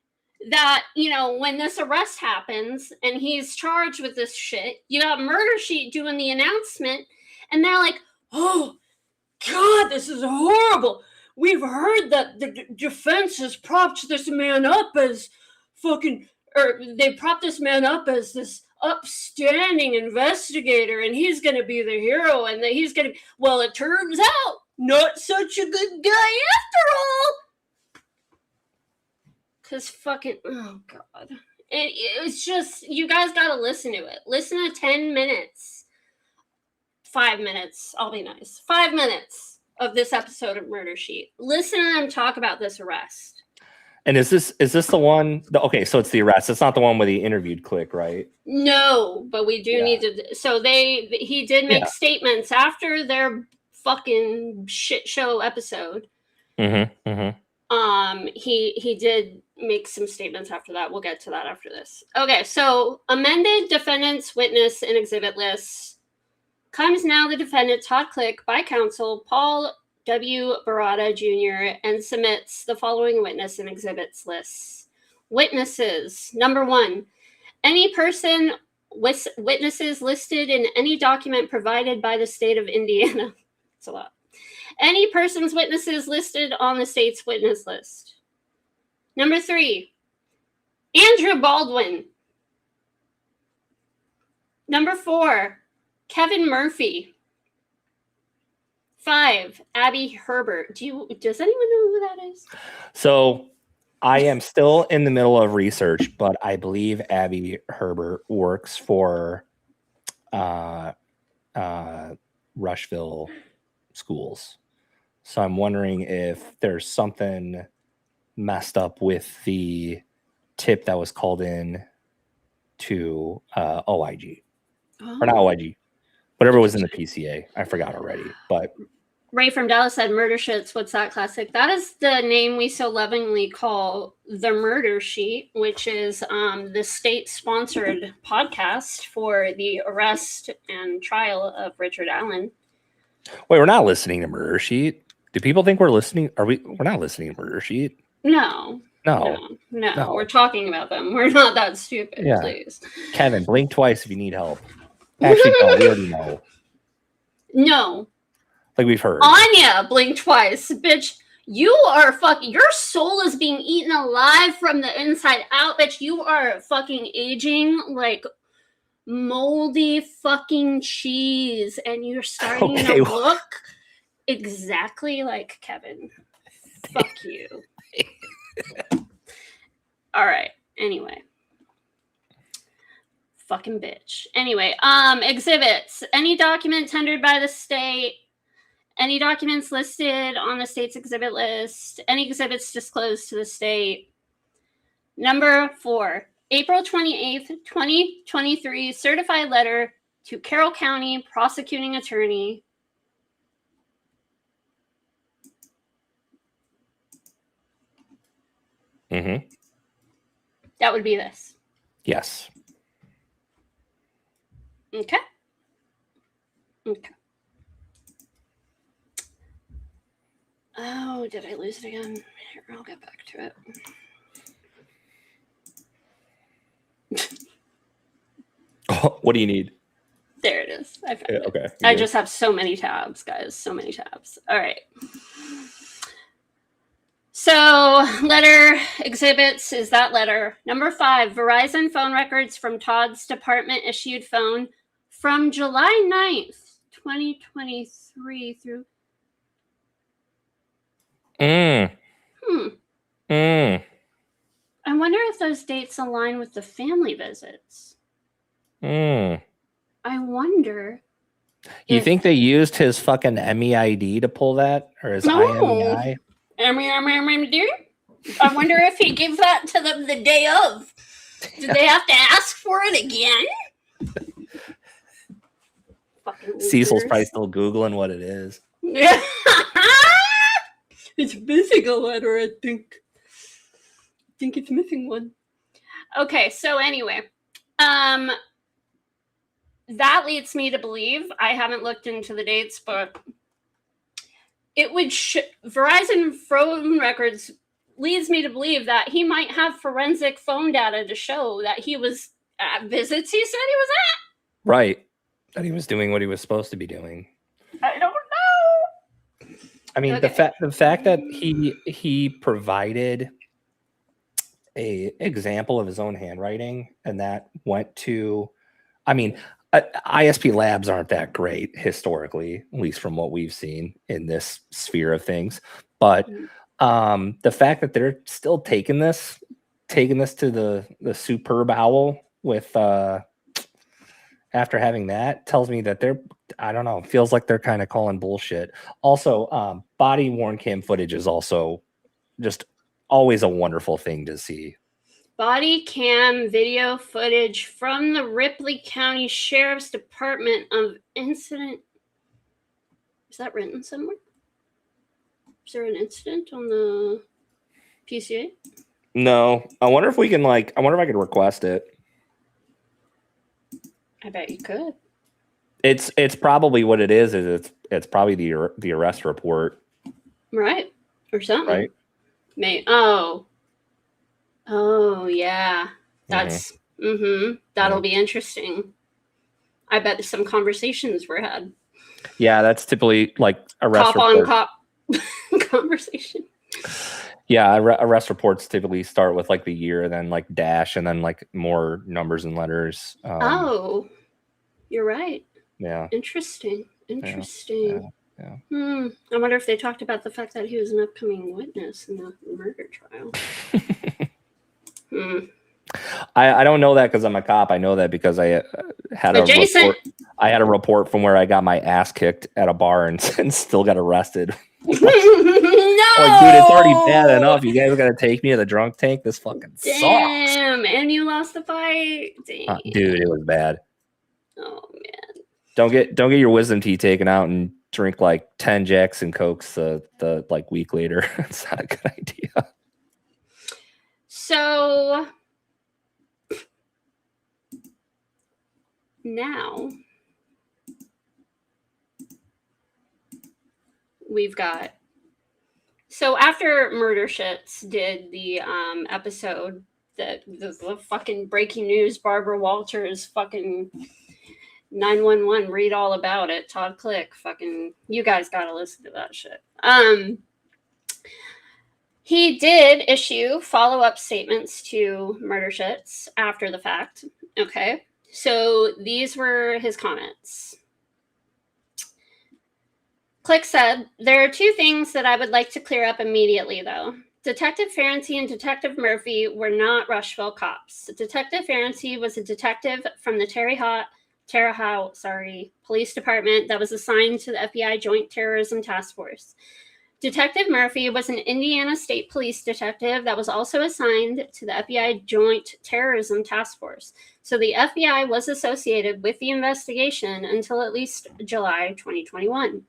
that, when this arrest happens and he's charged with this shit, you got Murder Sheet doing the announcement and they're like, oh, God, this is horrible. We've heard that the defense has propped this man up as they propped this man up as this upstanding investigator and he's going to be the hero and that he's going to, well, it turns out not such a good guy after all. Because fucking, oh God. It's just, you guys got to listen to it. Listen to 10 minutes. 5 minutes. I'll be nice. 5 minutes of this episode of Murder Sheet. Listen to them talk about this arrest. And is this the one? Okay, so it's the arrest. It's not the one where he interviewed Click, right? No, but we do need to. So he did make statements after their fucking shit show episode. Mm-hmm. Mm-hmm. He did make some statements after that. We'll get to that after this. Okay, so amended defendant's witness and exhibit list. Comes now the defendant, Todd Click, by counsel Paul W. Barada Jr. and submits the following witness and exhibits lists. Witnesses. Number 1, any person with witnesses listed in any document provided by the state of Indiana. That's a lot. Any person's witnesses listed on the state's witness list. Number 3, Andrew Baldwin. Number 4, Kevin Murphy. 5, Abby Herbert. Does anyone know who that is? So I am still in the middle of research, but I believe Abby Herbert works for Rushville schools. So I'm wondering if there's something messed up with the tip that was called in to OIG. Or not OIG. Whatever was in the PCA. I forgot already. But Ray from Dallas said, Murder Shits, what's that classic? That is the name we so lovingly call the Murder Sheet, which is the state-sponsored podcast for the arrest and trial of Richard Allen. wait, we're not listening to Murder Sheet. Do people think we're listening? We're not listening to Murder Sheet. No. No. We're talking about them. We're not that stupid, Yeah. please. Kevin, blink twice if you need help. Actually, no, we already know. No. Like we've heard. Anya, blink twice. Bitch, you are fucking, your soul is being eaten alive from the inside out. Bitch, you are fucking aging like moldy fucking cheese. And you're starting to look exactly like Kevin. Fuck you. All right. Anyway. Fucking bitch. Anyway, exhibits. Any document tendered by the state. Any documents listed on the state's exhibit list. Any exhibits disclosed to the state. Number 4, April 28th, 2023, certified letter to Carroll County prosecuting attorney. Mm-hmm. That would be this. Yes. Okay. Okay. Oh, did I lose it again? Here, I'll get back to it. Oh, what do you need? There it is. I found it. Okay. I just have so many tabs, guys. So many tabs. All right. So, letter exhibits is that letter. Number 5, Verizon phone records from Todd's department issued phone from July 9th, 2023 through. I wonder if those dates align with the family visits. I wonder. You think they used his fucking MEID to pull that? Or his IMEI? I wonder if he gives that to them the day of. Did they have to ask for it again? Cecil's probably still Googling what it is. Yeah. It's missing a letter, I think. I think it's missing one. Okay, so anyway. That leads me to believe, I haven't looked into the dates, but it would Verizon phone records leads me to believe that he might have forensic phone data to show that he was at visits he said he was at. Right. That he was doing what he was supposed to be doing. I don't know. I mean, the fact that he provided a example of his own handwriting and that went to, I mean, ISP labs aren't that great historically, at least from what we've seen in this sphere of things. But the fact that they're still taking this to the superb owl with after having that tells me that they're, I don't know, feels like they're kind of calling bullshit. Also, body worn cam footage is also just always a wonderful thing to see. Body cam video footage from the Ripley County Sheriff's Department of incident. Is that written somewhere? Is there an incident on the PCA? No, I wonder if we can I wonder if I could request it. I bet you could. It's probably what it is it's probably the arrest report Right. Or something. Right. Oh, yeah. That's, that'll be interesting. I bet some conversations were had. Yeah, that's typically like arrest Cop on report. cop conversation. Yeah, arrest reports typically start with like the year, then like dash, and then like more numbers and letters. Oh, you're right. Yeah. Interesting. Interesting. Yeah. I wonder if they talked about the fact that he was an upcoming witness in the murder trial. I don't know that because I'm a cop. I know that because I had Adjacent. I had a report from where I got my ass kicked at a bar and still got arrested. No, like, dude, it's already bad enough. You guys got to take me to the drunk tank. This fucking sucks. Damn, and you lost the fight. Damn. Dude, it was bad. Oh man. Don't get your wisdom teeth taken out and drink like 10 Jacks and Cokes the like week later. It's not a good idea. So now we've got, so after Murder Shits did the episode that the fucking breaking news, Barbara Walters fucking 911, read all about it. Todd Click, fucking, you guys gotta listen to that shit. He did issue follow-up statements to Murder Shits after the fact. Okay, so these were his comments. Click said, "There are two things that I would like to clear up immediately, though. Detective Farrency and Detective Murphy were not Rushville cops. Detective Farrency was a detective from the Terre Haute Police Department that was assigned to the FBI Joint Terrorism Task Force. Detective Murphy was an Indiana State Police detective that was also assigned to the FBI Joint Terrorism Task Force. So the FBI was associated with the investigation until at least July 2021.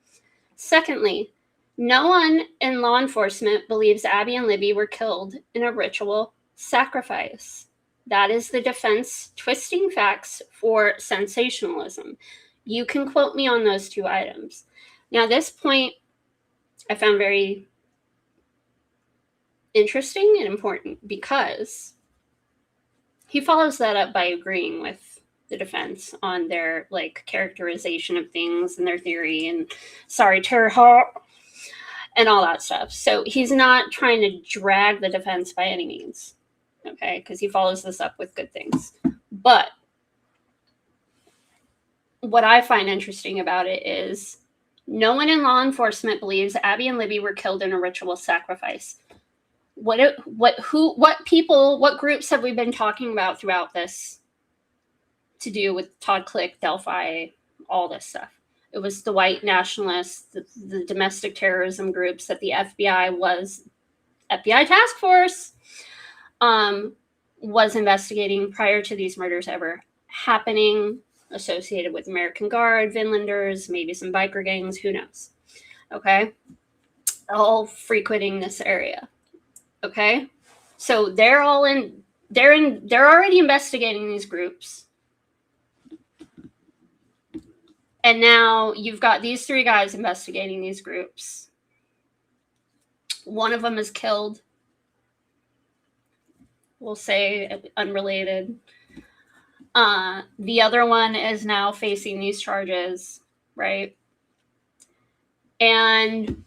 Secondly, no one in law enforcement believes Abby and Libby were killed in a ritual sacrifice. That is the defense twisting facts for sensationalism. You can quote me on those two items." Now, this point I found very interesting and important because he follows that up by agreeing with the defense on their like characterization of things and their theory and Terre Haute and all that stuff. So he's not trying to drag the defense by any means, okay? Because he follows this up with good things. But what I find interesting about it is no one in law enforcement believes Abby and Libby were killed in a ritual sacrifice. What groups have we been talking about throughout this to do with Todd Click, Delphi, all this stuff? It was the white nationalists, the domestic terrorism groups that the FBI task force was investigating prior to these murders ever happening, associated with American Guard, Vinlanders, maybe some biker gangs, who knows? Okay, all frequenting this area. Okay, so they're already investigating these groups. And now you've got these three guys investigating these groups. One of them is killed. We'll say unrelated. The other one is now facing these charges, right? And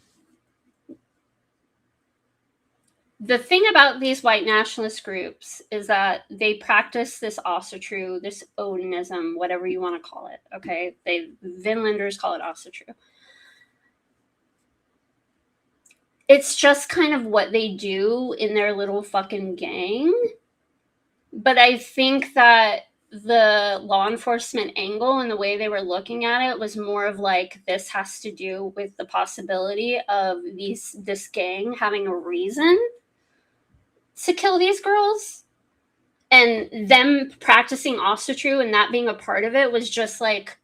the thing about these white nationalist groups is that they practice this Asatru, this Odinism, whatever you want to call it, okay? Vinlanders call it Asatru. It's just kind of what they do in their little fucking gang. But I think that the law enforcement angle and the way they were looking at it was more of like, this has to do with the possibility of this gang having a reason to kill these girls, and them practicing Asatru and that being a part of it was just like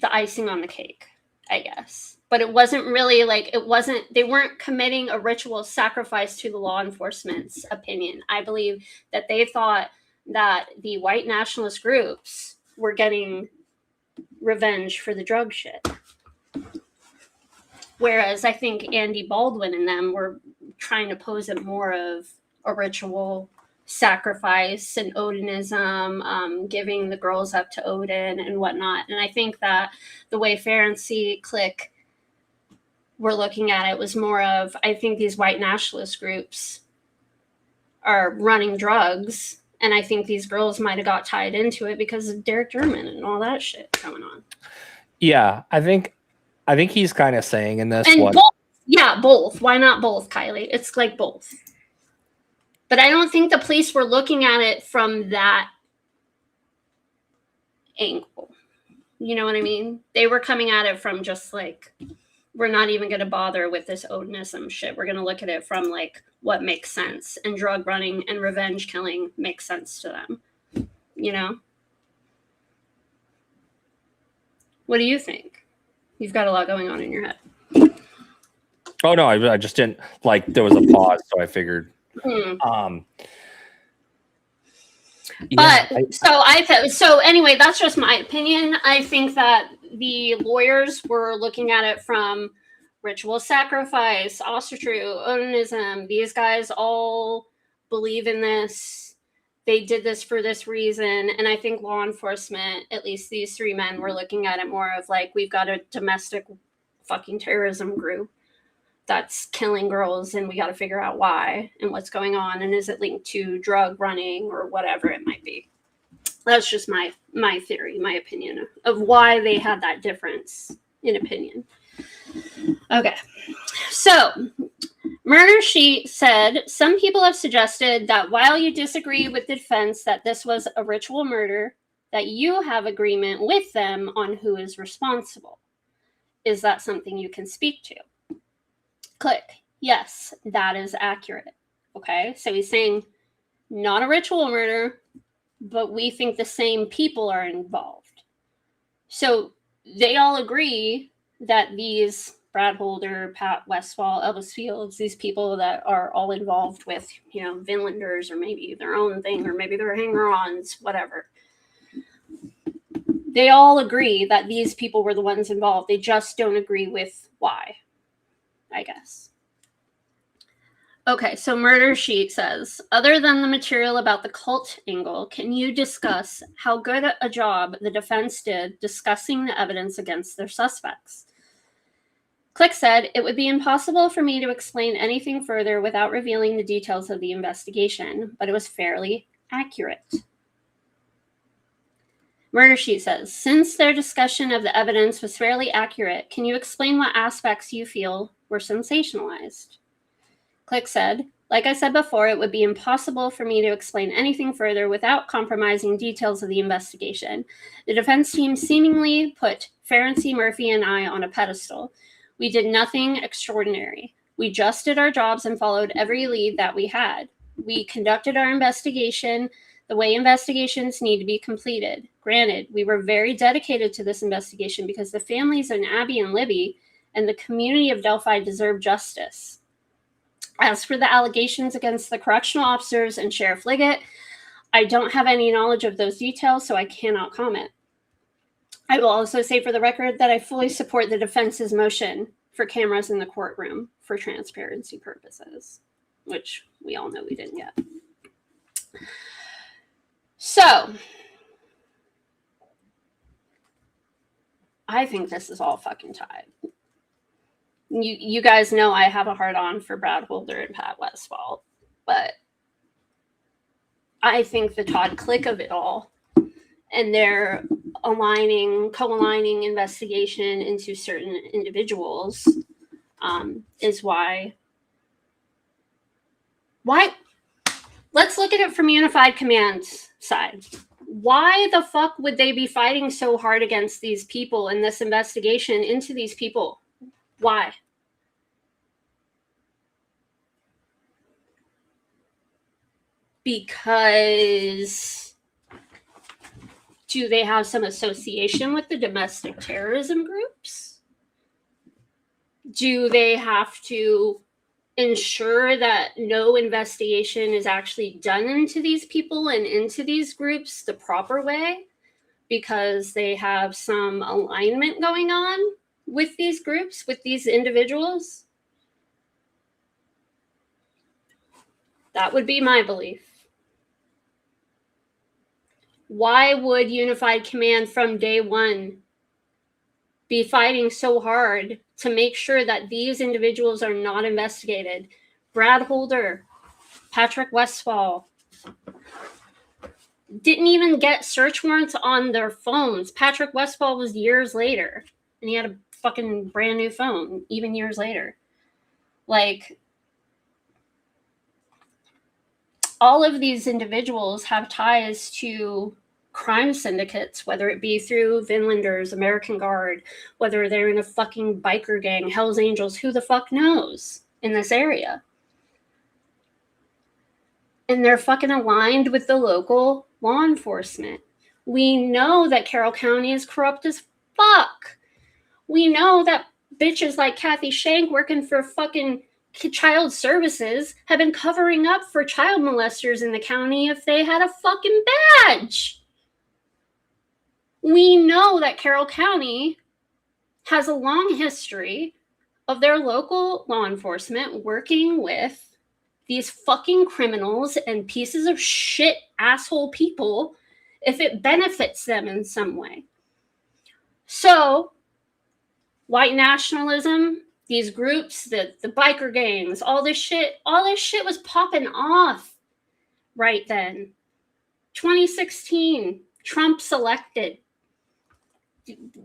the icing on the cake, I guess. But it wasn't really like, they weren't committing a ritual sacrifice to the law enforcement's opinion. I believe that they thought that the white nationalist groups were getting revenge for the drug shit. Whereas I think Andy Baldwin and them were trying to pose it more of a ritual sacrifice and Odinism, giving the girls up to Odin and whatnot. And I think that the way Ferenczi Click were looking at it was more of, I think these white nationalist groups are running drugs, and I think these girls might have got tied into it because of Derek Derman and all that shit going on. Yeah, I think he's kind of saying in this And one. Both. Why not both, Kylie? It's like both. But I don't think the police were looking at it from that angle. You know what I mean? They were coming at it from just like, we're not even going to bother with this Odinism shit. We're going to look at it from like what makes sense. And drug running and revenge killing makes sense to them. You know? What do you think? You've got a lot going on in your head. Oh no, I just didn't like. There was a pause, so I figured. So anyway, that's just my opinion. I think that the lawyers were looking at it from ritual sacrifice, Ostrotru, Odinism. These guys all believe in this. They did this for this reason. And I think law enforcement, at least these three men, were looking at it more of like, we've got a domestic fucking terrorism group that's killing girls, and we got to figure out why and what's going on, and is it linked to drug running or whatever it might be. That's just my theory, my opinion of why they had that difference in opinion. Okay, so Murder Sheet said, some people have suggested that while you disagree with the defense that this was a ritual murder, that you have agreement with them on who is responsible. Is that something you can speak to? Click. Yes, that is accurate. Okay, so he's saying not a ritual murder, but we think the same people are involved. So they all agree that these Brad Holder, Pat Westfall, Elvis Fields, these people that are all involved with, you know, Vinlanders or maybe their own thing, or maybe they're hanger-ons, whatever. They all agree that these people were the ones involved. They just don't agree with why, I guess. Okay, so Murder Sheet says, other than the material about the cult angle, can you discuss how good a job the defense did discussing the evidence against their suspects? Click said, it would be impossible for me to explain anything further without revealing the details of the investigation, but it was fairly accurate. Murder Sheet says, since their discussion of the evidence was fairly accurate, can you explain what aspects you feel were sensationalized? Click said, like I said before, it would be impossible for me to explain anything further without compromising details of the investigation. The defense team seemingly put Ferenczi, Murphy, and I on a pedestal. We did nothing extraordinary. We just did our jobs and followed every lead that we had. We conducted our investigation the way investigations need to be completed. Granted, we were very dedicated to this investigation because the families of Abby and Libby and the community of Delphi deserve justice. As for the allegations against the correctional officers and Sheriff Liggett, I don't have any knowledge of those details, so I cannot comment. I will also say for the record that I fully support the defense's motion for cameras in the courtroom for transparency purposes, which we all know we didn't get. So, I think this is all fucking tied. You guys know I have a hard on for Brad Holder and Pat Westfall, but I think the Todd Click of it all and their co-aligning investigation into certain individuals is why. Let's look at it from Unified Command's side. Why the fuck would they be fighting so hard against these people in this investigation into these people? Why? Because do they have some association with the domestic terrorism groups? Do they have to ensure that no investigation is actually done into these people and into these groups the proper way because they have some alignment going on with these groups, with these individuals? That would be my belief. Why would Unified Command from day one be fighting so hard to make sure that these individuals are not investigated? Brad Holder, Patrick Westfall didn't even get search warrants on their phones. Patrick Westfall was years later, and he had a fucking brand new phone, even years later. Like, all of these individuals have ties to crime syndicates, whether it be through Vinlanders, American Guard, whether they're in a fucking biker gang, Hells Angels, who the fuck knows in this area. And they're fucking aligned with the local law enforcement. We know that Carroll County is corrupt as fuck. We know that bitches like Kathy Shank working for fucking child services have been covering up for child molesters in the county if they had a fucking badge. We know that Carroll County has a long history of their local law enforcement working with these fucking criminals and pieces of shit asshole people if it benefits them in some way. So, white nationalism, these groups, the biker gangs, all this shit was popping off right then. 2016, Trump selected.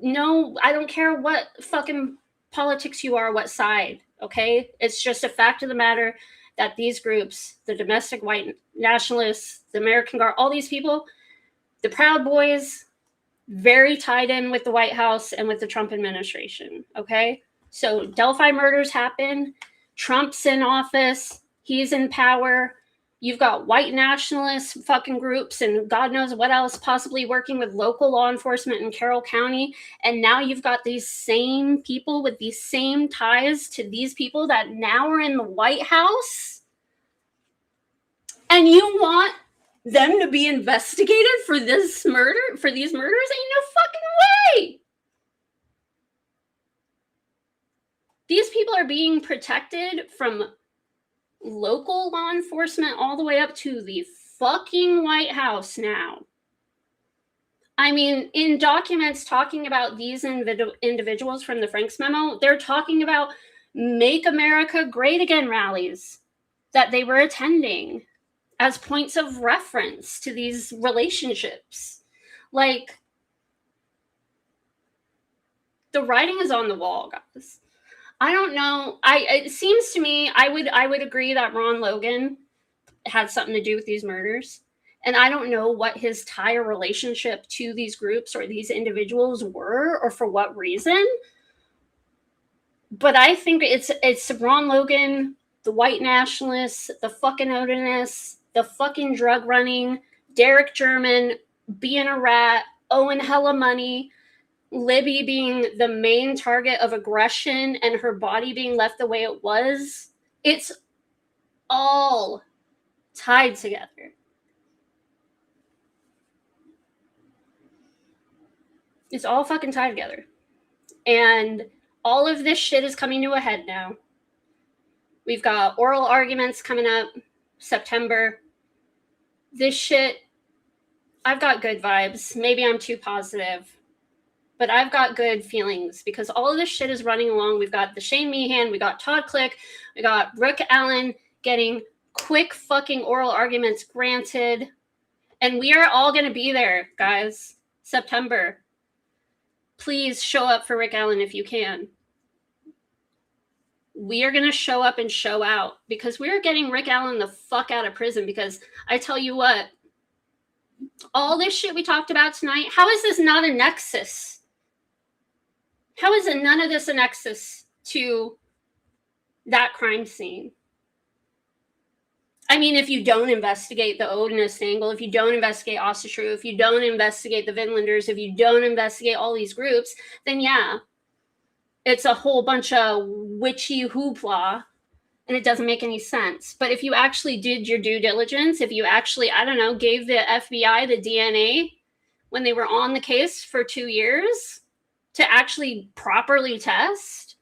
No, I don't care what fucking politics you are, what side, okay? It's just a fact of the matter that these groups, the domestic white nationalists, the American Guard, all these people, the Proud Boys, very tied in with the White House and with the Trump administration, okay? So Delphi murders happen. Trump's in office. He's in power. You've got white nationalist fucking groups and God knows what else possibly working with local law enforcement in Carroll County. And now you've got these same people with these same ties to these people that now are in the White House. And you want them to be investigated for this murder, for these murders? Ain't no fucking way. These people are being protected from local law enforcement all the way up to the fucking White House now. I mean, in documents talking about these individuals from the Franks memo, they're talking about Make America Great Again rallies that they were attending as points of reference to these relationships. Like, the writing is on the wall, guys. I don't know. It seems to me I would agree that Ron Logan had something to do with these murders. And I don't know what his tie or relationship to these groups or these individuals were or for what reason. But I think it's Ron Logan, the white nationalists, the fucking Odinists, the fucking drug running, Derek German being a rat, owing hella money, Libby being the main target of aggression and her body being left the way it was. It's all tied together. It's all fucking tied together. And all of this shit is coming to a head now. We've got oral arguments coming up September. This shit, I've got good vibes. Maybe I'm too positive. But I've got good feelings because all of this shit is running along. We've got the Shane Meehan, we got Todd Click, we got Rick Allen getting quick fucking oral arguments granted. And we are all going to be there, guys. September. Please show up for Rick Allen if you can. We are going to show up and show out because we are getting Rick Allen the fuck out of prison because I tell you what, all this shit we talked about tonight, how is this not a nexus? How is it none of this a nexus to that crime scene? I mean, if you don't investigate the Odinist angle, if you don't investigate Ossishrue, if you don't investigate the Vinlanders, if you don't investigate all these groups, then yeah, it's a whole bunch of witchy hoopla and it doesn't make any sense. But if you actually did your due diligence, if you actually, I don't know, gave the FBI the DNA when they were on the case for 2 years, to actually properly test.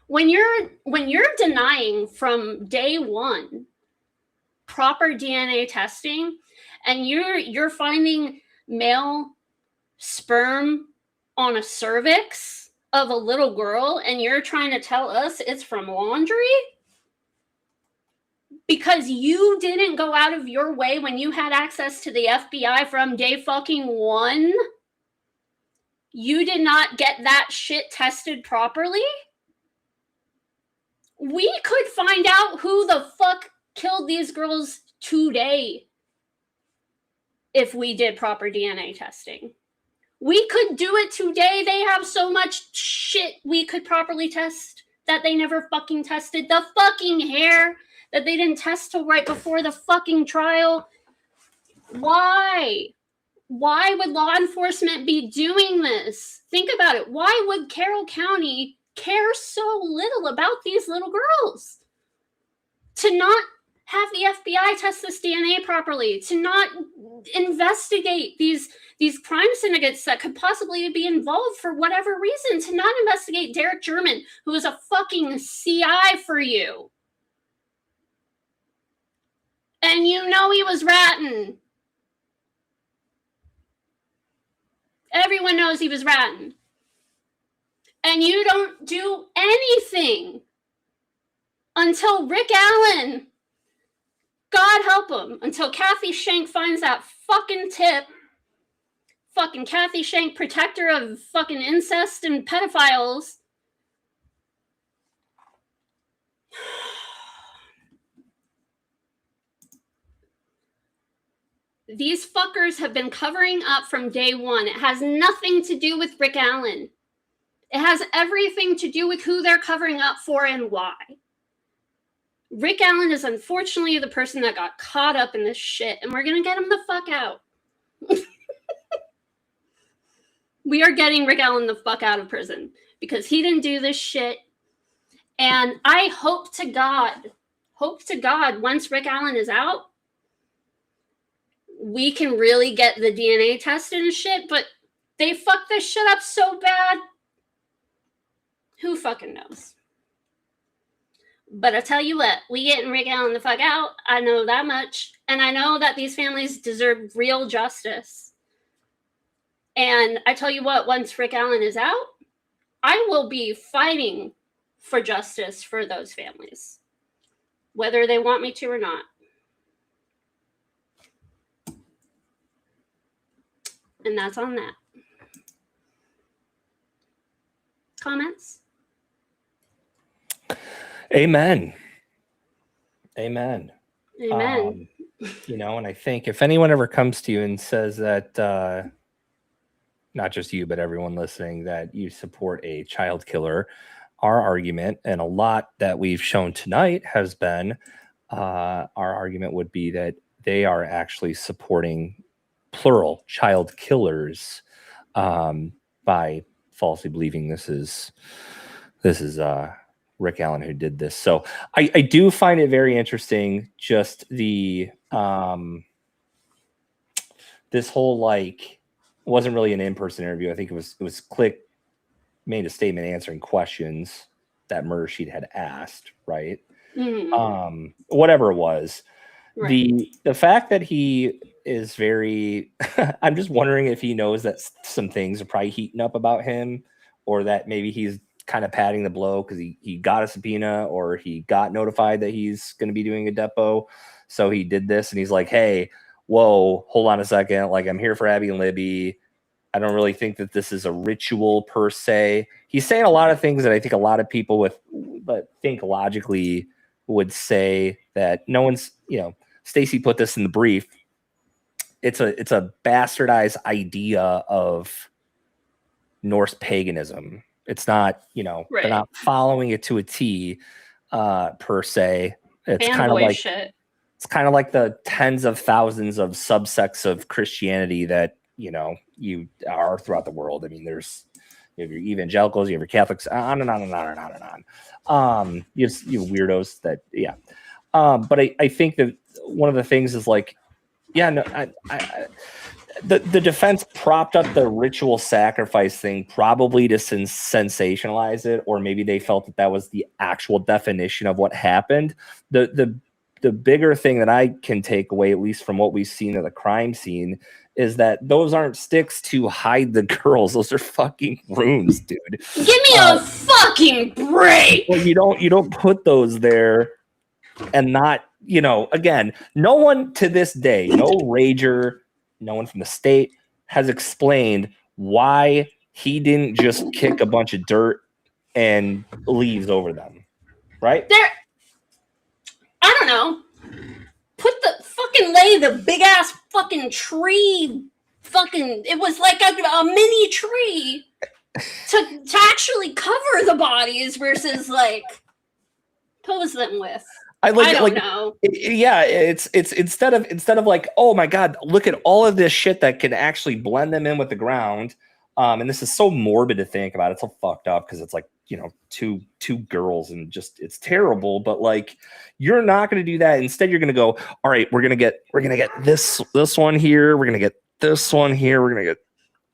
When you're denying from day one proper DNA testing, and you're finding male sperm on a cervix of a little girl, and you're trying to tell us it's from laundry because you didn't go out of your way when you had access to the FBI from day fucking one, you did not get that shit tested properly. We could find out who the fuck killed these girls today if we did proper DNA testing. We could do it today. They have so much shit we could properly test that they never fucking tested. The fucking hair that they didn't test till right before the fucking trial. Why? Why would law enforcement be doing this? Think about it. Why would Carroll County care so little about these little girls? To not have the FBI test this DNA properly, to not investigate these crime syndicates that could possibly be involved for whatever reason, to not investigate Derek German, who is a fucking CI for you. And you know he was ratting. Everyone knows he was ratting. And you don't do anything until Rick Allen, God help him, until Kathy Shank finds that fucking tip. Fucking Kathy Shank, protector of fucking incest and pedophiles. These fuckers have been covering up from day one. It has nothing to do with Rick Allen. It has everything to do with who they're covering up for and why. Rick Allen is unfortunately the person that got caught up in this shit, and we're gonna get him the fuck out. We are getting Rick Allen the fuck out of prison because he didn't do this shit. And I hope to God, once Rick Allen is out, we can really get the DNA tested and shit, but they fucked this shit up so bad. Who fucking knows? But I tell you what, we getting Rick Allen the fuck out. I know that much. And I know that these families deserve real justice. And I tell you what, once Rick Allen is out, I will be fighting for justice for those families, whether they want me to or not. And that's on that. Comments? Amen. Amen. Amen. You know, and I think if anyone ever comes to you and says that, not just you, but everyone listening, that you support a child killer, our argument, and a lot that we've shown tonight has been, our argument would be that they are actually supporting plural child killers by falsely believing this is Rick Allen who did this. So I do find it very interesting, just the this whole, like, wasn't really an in-person interview. I think it was Click made a statement answering questions that Murder Sheet had asked, right? Mm-hmm. Whatever it was. Right. The fact that he is very I'm just wondering if he knows that some things are probably heating up about him, or that maybe he's kind of padding the blow because he got a subpoena, or he got notified that he's going to be doing a depo. So he did this, and he's like, hey, whoa, hold on a second. Like, I'm here for Abby and Libby. I don't really think that this is a ritual per se. He's saying a lot of things that I think a lot of people but think logically would say that no one's, Stacy put this in the brief. It's a bastardized idea of Norse paganism. It's not, Right. They're not following it to a T per se. It's kind of like shit. It's kind of like the tens of thousands of subsects of Christianity that, you are throughout the world. I mean, you have your evangelicals, you have your Catholics, on and on and on and on and on. You have weirdos that, yeah. But I think that one of the things is like, yeah, no, the defense propped up the ritual sacrifice thing probably to sensationalize it, or maybe they felt that was the actual definition of what happened. The bigger thing that I can take away, at least from what we've seen of the crime scene, is that those aren't sticks to hide the girls. Those are fucking runes, dude. Give me a fucking break. Well, you don't put those there and not, again, no one to this day, no rager, no one from the state has explained why he didn't just kick a bunch of dirt and leaves over them, right? I don't know. Lay the big ass fucking tree. It was like a mini tree to actually cover the bodies versus like pose them with. I don't know. It's instead of like, oh my God, look at all of this shit that can actually blend them in with the ground. And this is so morbid to think about. It's so fucked up because it's like, two girls and just it's terrible. But like, you're not going to do that. Instead, you're going to go, all right, we're going to get this one here. We're going to get this one here. We're going to get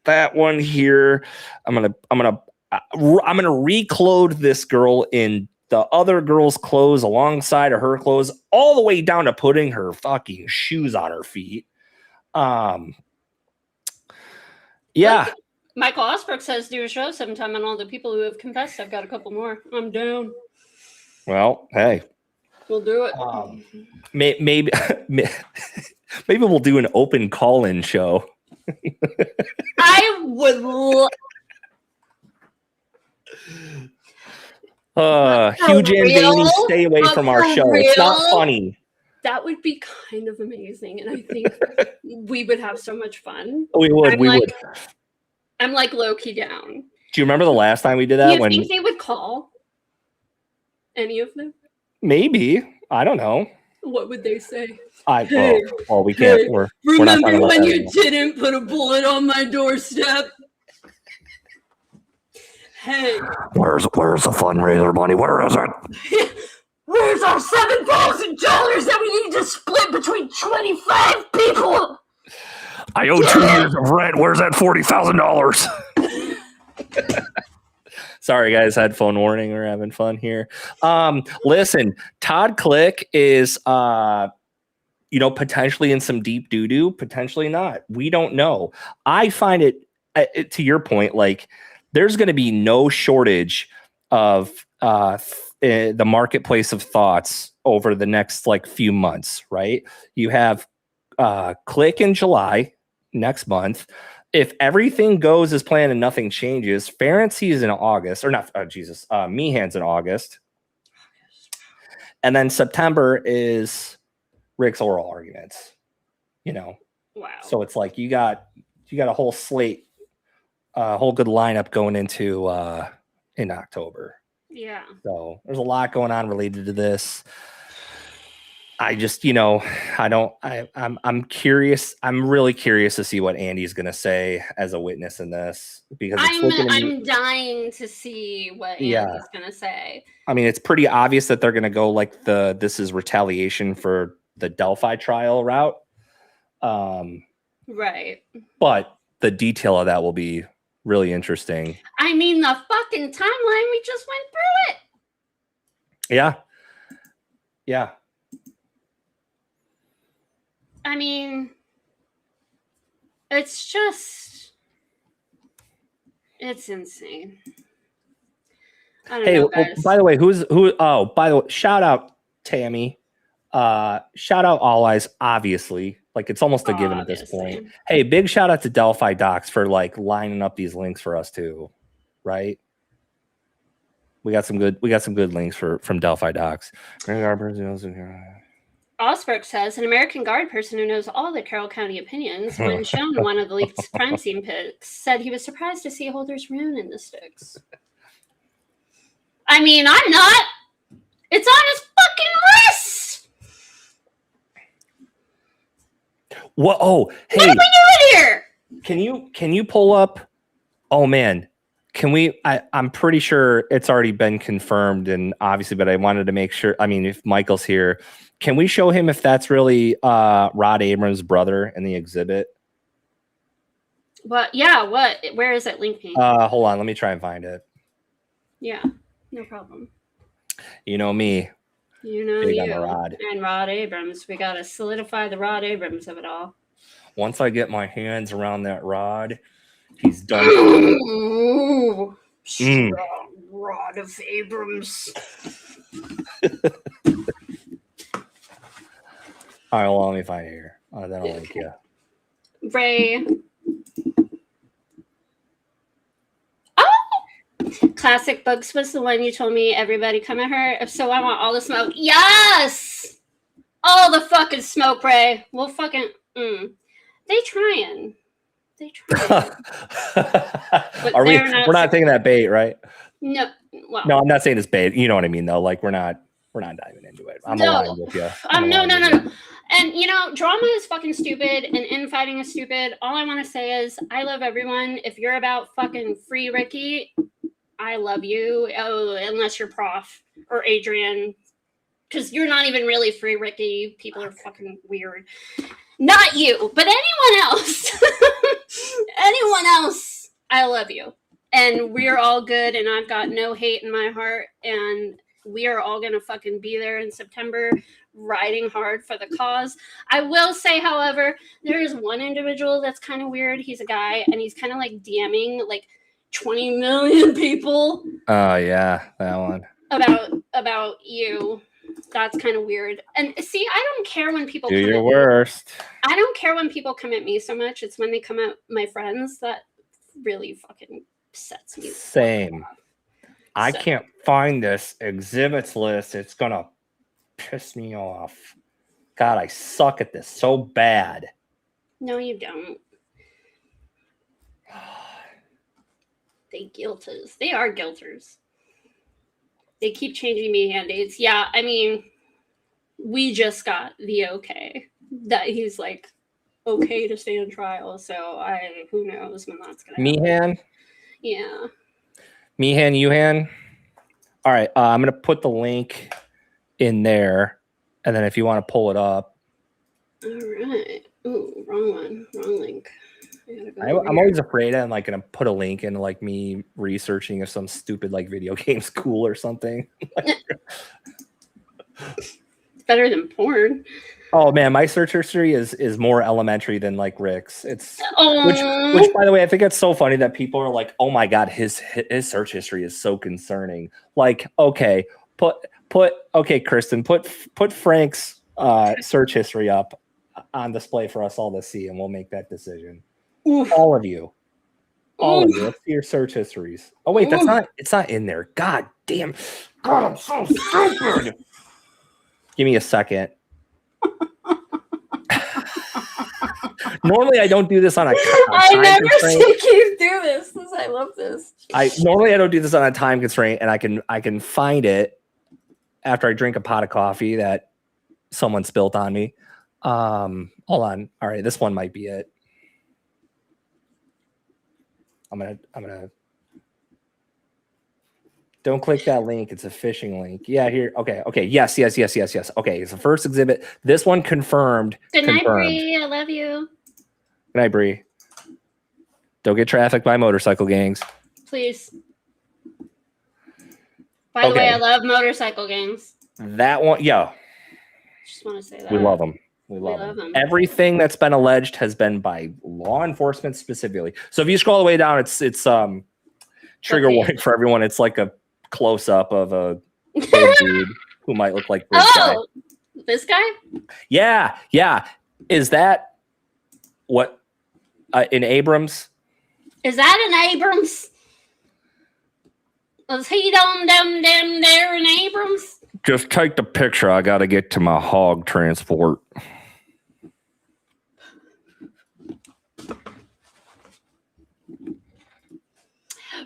that one here. I'm going to reclothe this girl in the other girl's clothes alongside of her clothes, all the way down to putting her fucking shoes on her feet. Yeah. Michael Osbrook says do a show sometime on all the people who have confessed. I've got a couple more. I'm down. Well, hey. We'll do it. Maybe we'll do an open call-in show. I would Huge and Danny, stay away from our show. It's not funny. That would be kind of amazing, and I think we would have so much fun. We would. I'm like low-key down. Do you remember the last time we did that? Do you think they would call? Any of them? Maybe. I don't know. What would they say? Well, we can't. Hey, we're remember not when you didn't put a bullet on my doorstep? Hey. Where's the fundraiser money? Where is it? Where's our $7,000 that we need to split between 25 people? I owe 2 years of rent. Where's that $40,000? Sorry, guys. Headphone warning. We're having fun here. Listen, Todd Click is, potentially in some deep doo-doo, potentially not. We don't know. I find it, to your point, like there's going to be no shortage of the marketplace of thoughts over the next few months, right? You have Click in July next month. If everything goes as planned and nothing changes, Ferenczi is in August, or not, Meehan's in August. And then September is Rick's oral arguments, Wow. So it's like you got a whole slate, a whole good lineup going into in October. Yeah. So there's a lot going on related to this. I just, I'm curious. I'm really curious to see what Andy's going to say as a witness in this, because I'm dying to see what Andy's going to say. I mean, it's pretty obvious that they're going to go like this is retaliation for the Delphi trial route. Right. But the detail of that will be really interesting. I mean, the fucking timeline, we just went through it. Yeah. Yeah. I mean, it's insane. I don't know, guys. By the way, shout out Tammy. Shout out All Eyes, obviously. Like, it's almost a given at this point. Hey, big shout out to Delphi Docs for lining up these links for us too, right? We got some good links from Delphi Docs. Osbrook says, an American Guard person who knows all the Carroll County opinions, when shown one of the leaked crime scene pics, said he was surprised to see Holder's rune in the sticks. I mean, I'm not. It's on his fucking wrist. What? Oh, hey. What are we doing here? Can you pull up? Oh man, can we? I'm pretty sure it's already been confirmed, and obviously, but I wanted to make sure. I mean, if Michael's here, can we show him if that's really Rod Abrams' brother in the exhibit? What? Yeah. What? Where is it? Link me. Hold on, let me try and find it. Yeah. No problem. You know me. You know Big on you the rod. and Rod Abrams. We gotta solidify the Rod Abrams of it all. Once I get my hands around that rod, he's done. Ooh, strong Rod of Abrams. All right, well, let me find it here. Then I'll link you. Ray. Classic Books was the one you told me everybody come at her. If so, I want all the smoke. Yes! All the fucking smoke, Ray. We'll fucking... They trying. Are we? We're not taking that bait, right? No. Well, no, I'm not saying it's bait. You know what I mean, though. Like we're not diving into it. I'm aligned with you. No. And you know, drama is fucking stupid, and infighting is stupid. All I want to say is, I love everyone. If you're about fucking free Ricky, I love you. Oh, unless you're Prof or Adrian, because you're not even really free Ricky. People are fucking weird. Not you, but anyone else. Anyone else, I love you. And we're all good, and I've got no hate in my heart, and we are all going to fucking be there in September, riding hard for the cause. I will say, however, there is one individual that's kind of weird. He's a guy, and he's kind of like DMing like 20 million people. Oh, yeah, that one. About you. That's kind of weird. And see, I don't care when people do come your at worst. Me. I don't care when people come at me so much. It's when they come at my friends that really fucking sets me. Same. I can't find this exhibits list. It's gonna piss me off. God, I suck at this so bad. No, you don't. They guilters. They are guilters. They keep changing me hand-aids. Yeah, I mean, we just got the okay that he's like okay to stay on trial. So who knows when that's gonna happen. Meehan? Yeah. Meehan, Yuhan. All right, I'm gonna put the link in there, and then if you want to pull it up. All right. Oh, wrong one. Wrong link. I'm always afraid I'm like gonna put a link in like me researching if some stupid like video game's cool or something. It's better than porn. Oh man, my search history is more elementary than like Rick's. It's which by the way, I think it's so funny that people are like, oh my god, his search history is so concerning. Like, okay, okay, Kristen, put Frank's search history up on display for us all to see, and we'll make that decision. Oof. All of you. Let's see your search histories. Oh wait, it's not in there. God damn. God, I'm so stupid. Give me a second. Normally I don't do this on a I never see Keith do this. I love this. Normally I don't do this on a time constraint, and I can find it after I drink a pot of coffee that someone spilt on me. Hold on. All right, this one might be it. I'm gonna don't click that link. It's a phishing link. Yeah, here. Okay. Yes. Okay, it's the first exhibit. This one confirmed. Good night, Bree. I love you. Good night, Bree. Don't get trafficked by motorcycle gangs. Please. By the way, I love motorcycle gangs. That one, yeah. Just want to say that. We love them. We love them. Everything that's been alleged has been by law enforcement specifically. So if you scroll all the way down, it's trigger warning for everyone. It's like a close up of a dude who might look like this guy. This guy? Yeah. Is that what in Abrams? Is that an Abrams? Was he on them there in Abrams? Just take the picture. I got to get to my hog transport.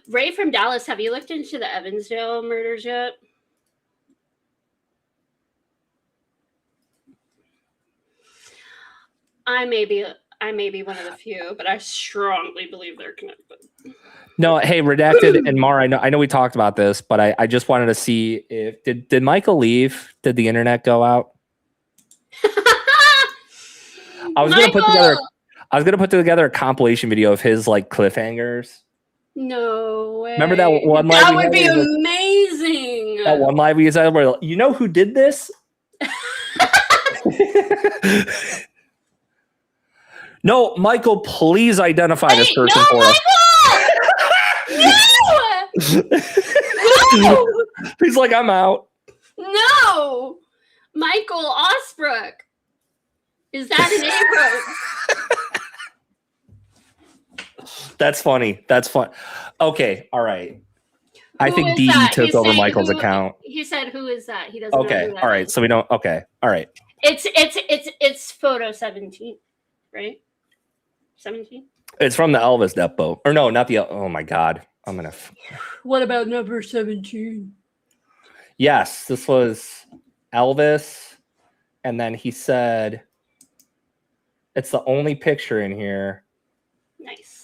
Ray from Dallas, have you looked into the Evansdale murders yet? I may be one of the few, but I strongly believe they're connected. No, hey, Redacted and Mar, I know we talked about this, but I just wanted to see if did Michael leave? Did the internet go out? I was I was gonna put together a compilation video of his like cliffhangers. No way. Remember that one live? That would be amazing. That one live we used where you know who did this? No, Michael, please identify this person for us. No! He's like, I'm out. No! Michael Osbrook. Is that an Abram? That's funny. That's fun. Okay, all right. I Who think is Dee that? took He's over saying Michael's who- account. He said, "Who is that?" He doesn't know Okay, who that all right. is. So we don't. Okay, all right. It's photo 17, right? 17. It's from the Elvis Depot, or no, not the. Oh my God, I'm gonna. What about number 17? Yes, this was Elvis, and then he said, "It's the only picture in here." Nice.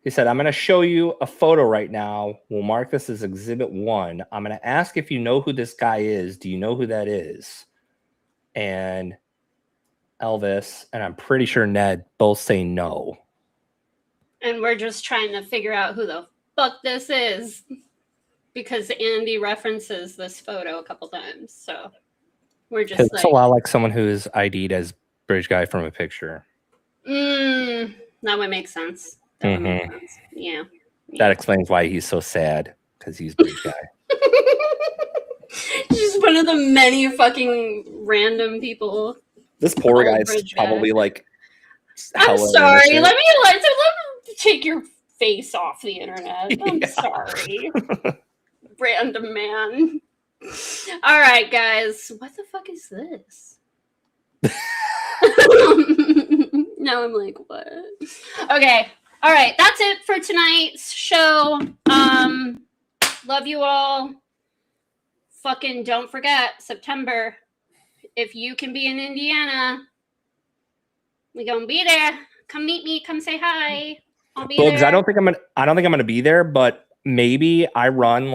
He said, "I'm going to show you a photo right now. We'll mark this as Exhibit 1. I'm going to ask if you know who this guy is. Do you know who that is?" And Elvis, and I'm pretty sure Ned both say no. And we're just trying to figure out who the fuck this is because Andy references this photo a couple times. So we're just It's like, a lot like someone who is ID'd as British guy from a picture. that would make sense. That would make sense. Yeah. That explains why he's so sad, because he's a British guy. Just one of the many fucking random people. This poor Old guy's British guy. probably like, I'm hella sorry. innocent. Let me take your face off the internet. I'm sorry. Random man. All right, guys. What the fuck is this? Now I'm like, what? Okay. All right. That's it for tonight's show. Love you all. Fucking don't forget, September. If you can be in Indiana, we gonna be there. Come meet me. Come say hi. I'll be Bugs, there. I don't think I'm gonna be there, but maybe I run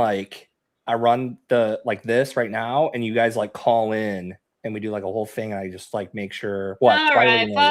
the like this right now, and you guys like call in and we do like a whole thing, and I just like make sure what. All right.